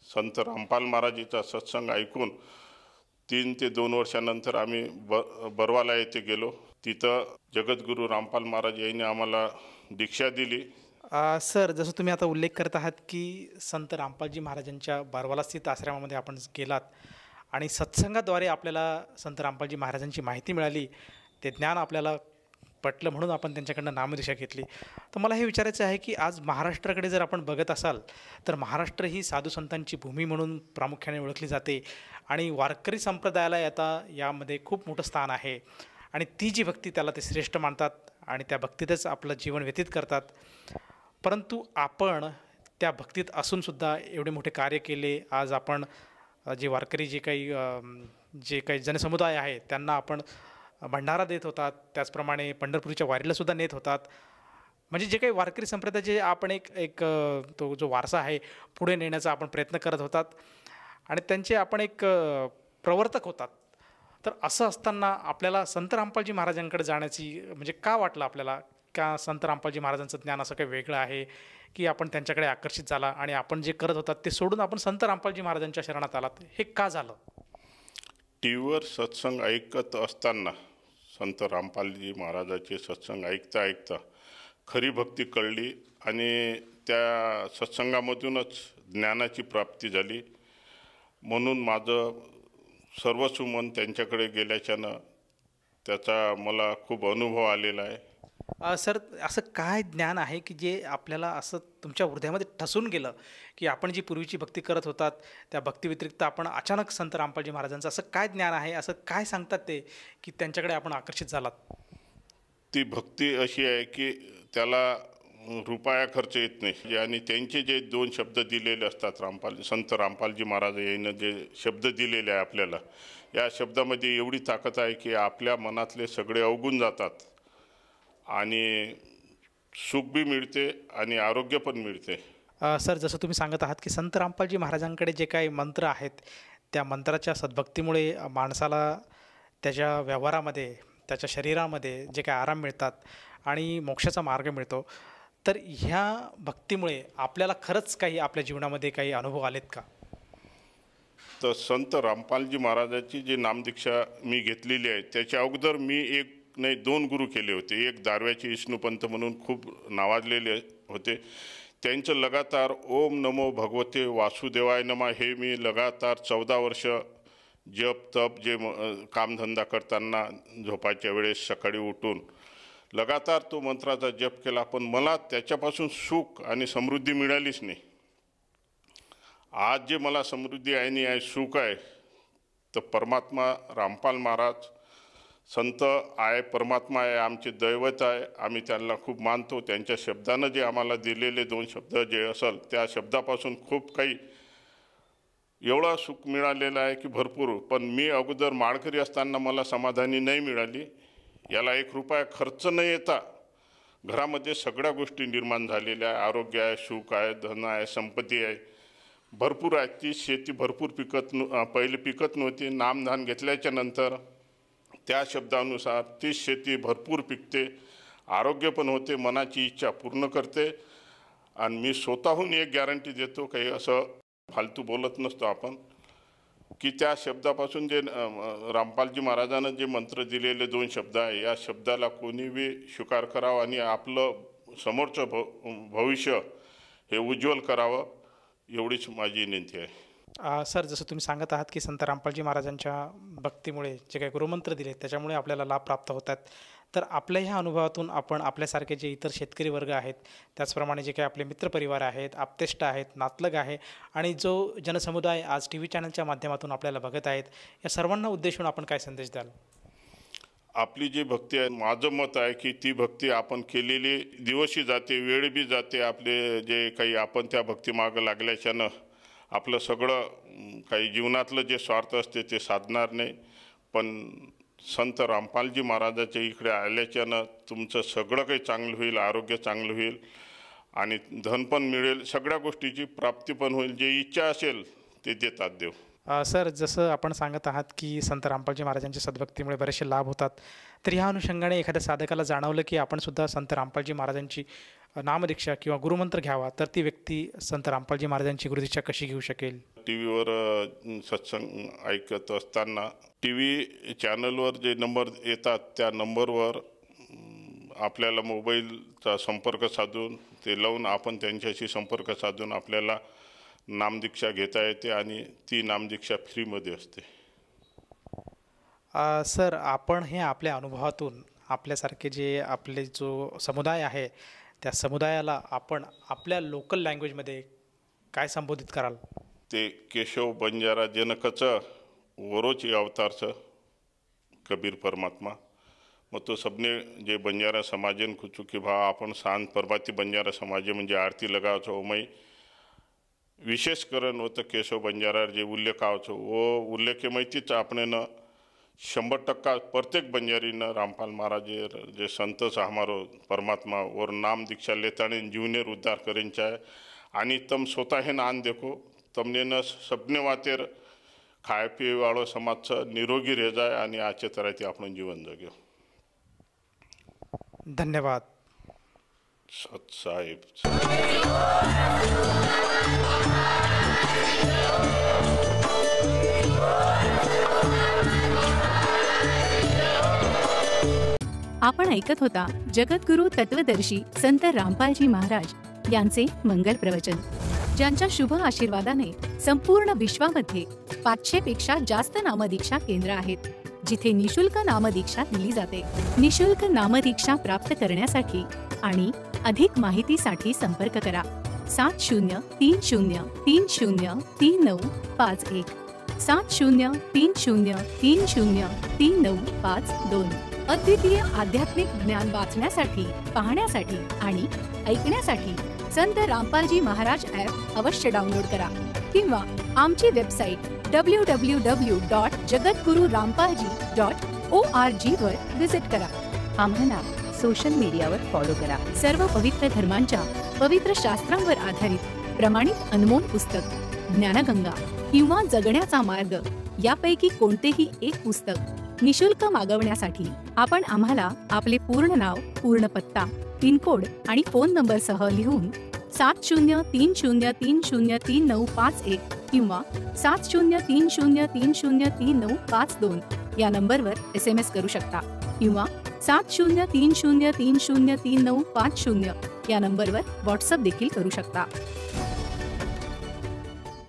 संत रामपाल महाराजीचा सत्संग ऐकून 3 ते 2 वर्षानंतर आम्ही बरवाला येथे गेलो. तिथं जगद्गुरू रामपाल महाराज यांनी आम्हाला दीक्षा दिली. सर, जसं तुम्ही आता उल्लेख करत आहात की संत रामपालजी महाराजांच्या बरवाला स्थित आश्रमामध्ये आपण गेलात आणि सत्संगाद्वारे आपल्याला संत रामपालजी महाराजांची माहिती मिळाली, ते ज्ञान आपल्याला पटलं म्हणून आपण त्यांच्याकडनं नामदीक्षा घेतली. तर मला हे विचारायचं आहे की आज महाराष्ट्राकडे जर आपण बघत असाल तर महाराष्ट्र ही साधू संतांची भूमी म्हणून प्रामुख्याने ओळखली जाते आणि वारकरी संप्रदायाला आता यामध्ये खूप मोठं स्थान आहे. आणि ती जी भक्ती त्याला ते श्रेष्ठ मानतात आणि त्या भक्तीतच आपलं जीवन व्यतीत करतात. परंतु आपण त्या भक्तीत असूनसुद्धा एवढे मोठे कार्य केले. आज आपण जे वारकरी जे काही जनसमुदाय आहे त्यांना आपण भंडारा देत होतात, त्याचप्रमाणे पंढरपूरच्या वारीलासुद्धा नेत होतात. म्हणजे जे काही वारकरी संप्रदायाचे आपण एक तो जो वारसा आहे पुढे नेण्याचा आपण प्रयत्न करत होतात आणि त्यांचे आपण एक प्रवर्तक होतात. तर असं असताना आपल्याला संत रामपालजी महाराजांकडे जाण्याची म्हणजे का वाटलं आपल्याला? का संत रामपालजी महाराजांचं ज्ञान असं काही वेगळं आहे की आपण त्यांच्याकडे आकर्षित झाला आणि आपण जे करत होतात ते सोडून आपण संत रामपालजी महाराजांच्या शरणात आलात? हे का झालं? TV वर सत्संग ऐकत असताना संत रामपालजी महाराजाचे सत्संग ऐकता ऐकता खरी भक्ती कळली आणि त्या सत्संगामधूनच ज्ञानाची प्राप्ती झाली. म्हणून माझं सर्वस्व मन त्यांच्याकडे गेल्याच्यानं त्याचा मला खूप अनुभव आलेला आहे. सर, असं काय ज्ञान आहे की जे आपल्याला असं तुमच्या हृदयामध्ये ठसून गेलं की आपण जी पूर्वीची भक्ती करत होतात त्या भक्तीव्यतिरिक्त आपण अचानक संत रामपालजी महाराजांचं असं काय ज्ञान आहे, असं काय सांगतात ते की त्यांच्याकडे आपण आकर्षित झालात? ती भक्ती अशी आहे की त्याला रुपया खर्च येत नाही. आणि त्यांचे जे 2 शब्द दिलेले असतात संत रामपालजी महाराज यांनी जे शब्द दिलेले आहे आपल्याला, या शब्दामध्ये एवढी ताकद आहे की आपल्या मनातले सगळे अवगुण जातात आणि सुख बी मिळते आणि आरोग्य पण मिळते. सर, जसं तुम्ही सांगत आहात की संत रामपालजी महाराजांकडे जे काही मंत्र आहेत त्या मंत्राच्या सद्भक्तीमुळे माणसाला त्याच्या व्यवहारामध्ये, त्याच्या शरीरामध्ये जे काही आराम मिळतात आणि मोक्षाचा मार्ग मिळतो. तर ह्या भक्तीमुळे आपल्याला खरंच काही आपल्या जीवनामध्ये काही अनुभव आलेत का? तर संत रामपालजी महाराजांची जी नामदीक्षा मी घेतलेली आहे त्याच्या अगोदर मी एक नाही 2 गुरु केले होते. एक दारव्याचे विष्णुपंत म्हणून खूप नावाजलेले होते, त्यांचं लगातार ओम नमो भगवते वासुदेवाय नमः हे मी लगातार 14 वर्ष जप तप जे कामधंदा करताना झोपाच्या वेळेस सकाळी उठून लगातार तो मंत्राचा जप केला, पण मला त्याच्यापासून सुख आणि समृद्धी मिळालीच नाही. आज जे मला समृद्धी आहे आणि सुख आहे तर परमात्मा रामपाल महाराज संत आहे, परमात्मा आहे, आमचे दैवत आहे. आम्ही त्यांना खूप मानतो. त्यांच्या शब्दानं जे आम्हाला दिलेले 2 शब्द जे असेल त्या शब्दापासून खूप काही एवढा सुख मिळालेलं आहे की भरपूर. पण मी अगोदर माळकरी असताना मला समाधानी नाही मिळाली. याला 1 रुपया खर्च न येता घरामध्ये सगळ्या गोष्टी निर्माण झालेल्या आहे. आरोग्य आहे, सुख आहे, धन आहे, संपत्ती आहे, भरपूर आहे. ती शेती भरपूर पहिले पिकत नव्हती. नामधान घेतल्याच्या नंतर त्या शब्दानुसार ती शेती भरपूर पिकते, आरोग्य पण होते, मनाची इच्छा पूर्ण करते. आणि मी स्वतःहून एक गॅरंटी देतो, काही असं फालतू बोलत नसतो आपण, की त्या शब्दापासून जे रामपालजी महाराजांना जे मंत्र दिलेले 2 शब्द आहे या शब्दाला कोणी बी स्वीकार करावा आणि आपलं समोरचं भविष्य हे उज्ज्वल करावं, एवढीच माझी विनंती आहे. सर, जसं तुम्ही सांगत आहात की संत रामपालजी महाराजांच्या भक्तीमुळे जे काही गुरुमंत्र दिले त्याच्यामुळे आपल्याला लाभ प्राप्त होतात, तर आपल्या ह्या अनुभवातून आपण आपल्यासारखे जे इतर शेतकरी वर्ग आहेत, त्याचप्रमाणे जे काही आपले मित्रपरिवार आहेत, आप्तेष्ट आहेत, नातलग आहे आणि जो जनसमुदाय आज TV चॅनलच्या माध्यमातून आपल्याला बघत आहेत, या सर्वांना उद्देशून आपण काय संदेश द्याल? आपली जी भक्ती आहे, माझं मत आहे की ती भक्ती आपण केलेली दिवशी जाते, वेळ बी जाते. आपले जे काही आपण त्या भक्तीमागं लागल्याच्यानं आपलं सगळं काही जीवनातलं जे स्वार्थ असते ते साधणार नाही. पण संत रामपालजी महाराजाच्या इकडे आल्याच्यानं तुमचं सगळं काही चांगलं होईल, आरोग्य चांगलं होईल आणि धन पण मिळेल, सगळ्या गोष्टीची प्राप्ती पण होईल. जे इच्छा असेल ते देतात देव. सर, जसं आपण सांगत आहात की संत रामपालजी महाराजांच्या सद्भक्तीमुळे बरेचसे लाभ होतात, तर ह्या अनुषंगाने एखाद्या साधकाला जाणवलं की आपण सुद्धा संत रामपालजी महाराजांची नामदीक्षा किंवा गुरुमंत्र घ्यावा, तर ती व्यक्ती संत रामपालजी महाराजांची गुरुदीक्षा कशी घेऊ शकेल? TV वर सत्संग ऐकत असताना TV चॅनलवर जे नंबर येतात त्या नंबरवर आपल्याला मोबाईलचा संपर्क साधून ते लावून आपण त्यांच्याशी संपर्क साधून आपल्याला नामदीक्षा घेता येते आणि ती नामदीक्षा फ्रीमध्ये असते. सर, आपण हे आपल्या अनुभवातून आपल्यासारखे जे आपले जो समुदाय आहे त्या समुदायाला आपण आपल्या लोकल लँग्वेजमध्ये काय संबोधित कराल? ते केशव बंजारा जनकचं वरोची अवतारचं कबीर परमात्मा. मग तो सबने जे बंजारा समाजन कुचू की भा आपण सांत परबाती बंजारा समाज म्हणजे आरती लगावचं ओमय विशेष करण होतं केशव बंजारा जे उल्लेख आवचं वो उल्लेख माहितीच आपणेनं 100% प्रत्येक बंजारीनं रामपाल महाराज जे संतच हमारो परमात्मा और नाम दीक्षा लेताने जीवनेर उद्धार करेंचा है आणि तम स्वतः हे नान देखो तमने न सबने वातेर खाय पिय वाळो समाजचं निरोगी रह जाय आणि आजच्या तऱ्हेती आपण जीवन जगेव. धन्यवाद. सत साहेब. आपण ऐकत होता जगद्गुरु तत्वदर्शी संत रामपालजी महाराज यांचे मंगल प्रवचन, ज्यांच्या शुभ आशीर्वादाने संपूर्ण विश्वामध्ये 500 पेक्षा जास्त नामदीक्षा केंद्र आहेत, जिथे निशुल्क नामदीक्षा दिली जाते. निशुल्क नामदीक्षा प्राप्त करण्यासाठी आणि अधिक माहितीसाठी संपर्क करा 7030303951 7030303952. अद्वितीय आध्यात्मिक ज्ञान वाचण्यासाठी, पाहण्यासाठी आणि ऐकण्यासाठी संत रामपालजी महाराज ॲप अवश्य डाउनलोड करा किंवा आमची वेबसाईट www.jagadgururampalji.org वर व्हिजिट करा. आम्हाला सोशल मीडियावर फॉलो करा. सर्व पवित्र धर्मांच्या पवित्र शास्त्रांवर आधारित प्रमाणित अनमोल पुस्तक ज्ञानगंगा किंवा जगण्याचा मार्ग यापैकी कोणतेही एक पुस्तक निशुल्क मागवण्यासाठी आपण आम्हाला आपले पूर्ण नाव, पूर्ण पत्ता, पिनकोड आणि फोन नंबर सह लिहून 7030303951 किंवा 7030303952 या नंबरवर SMS करू शकता किंवा 7030303950 या नंबरवर व्हॉट्सअप देखील करू शकता.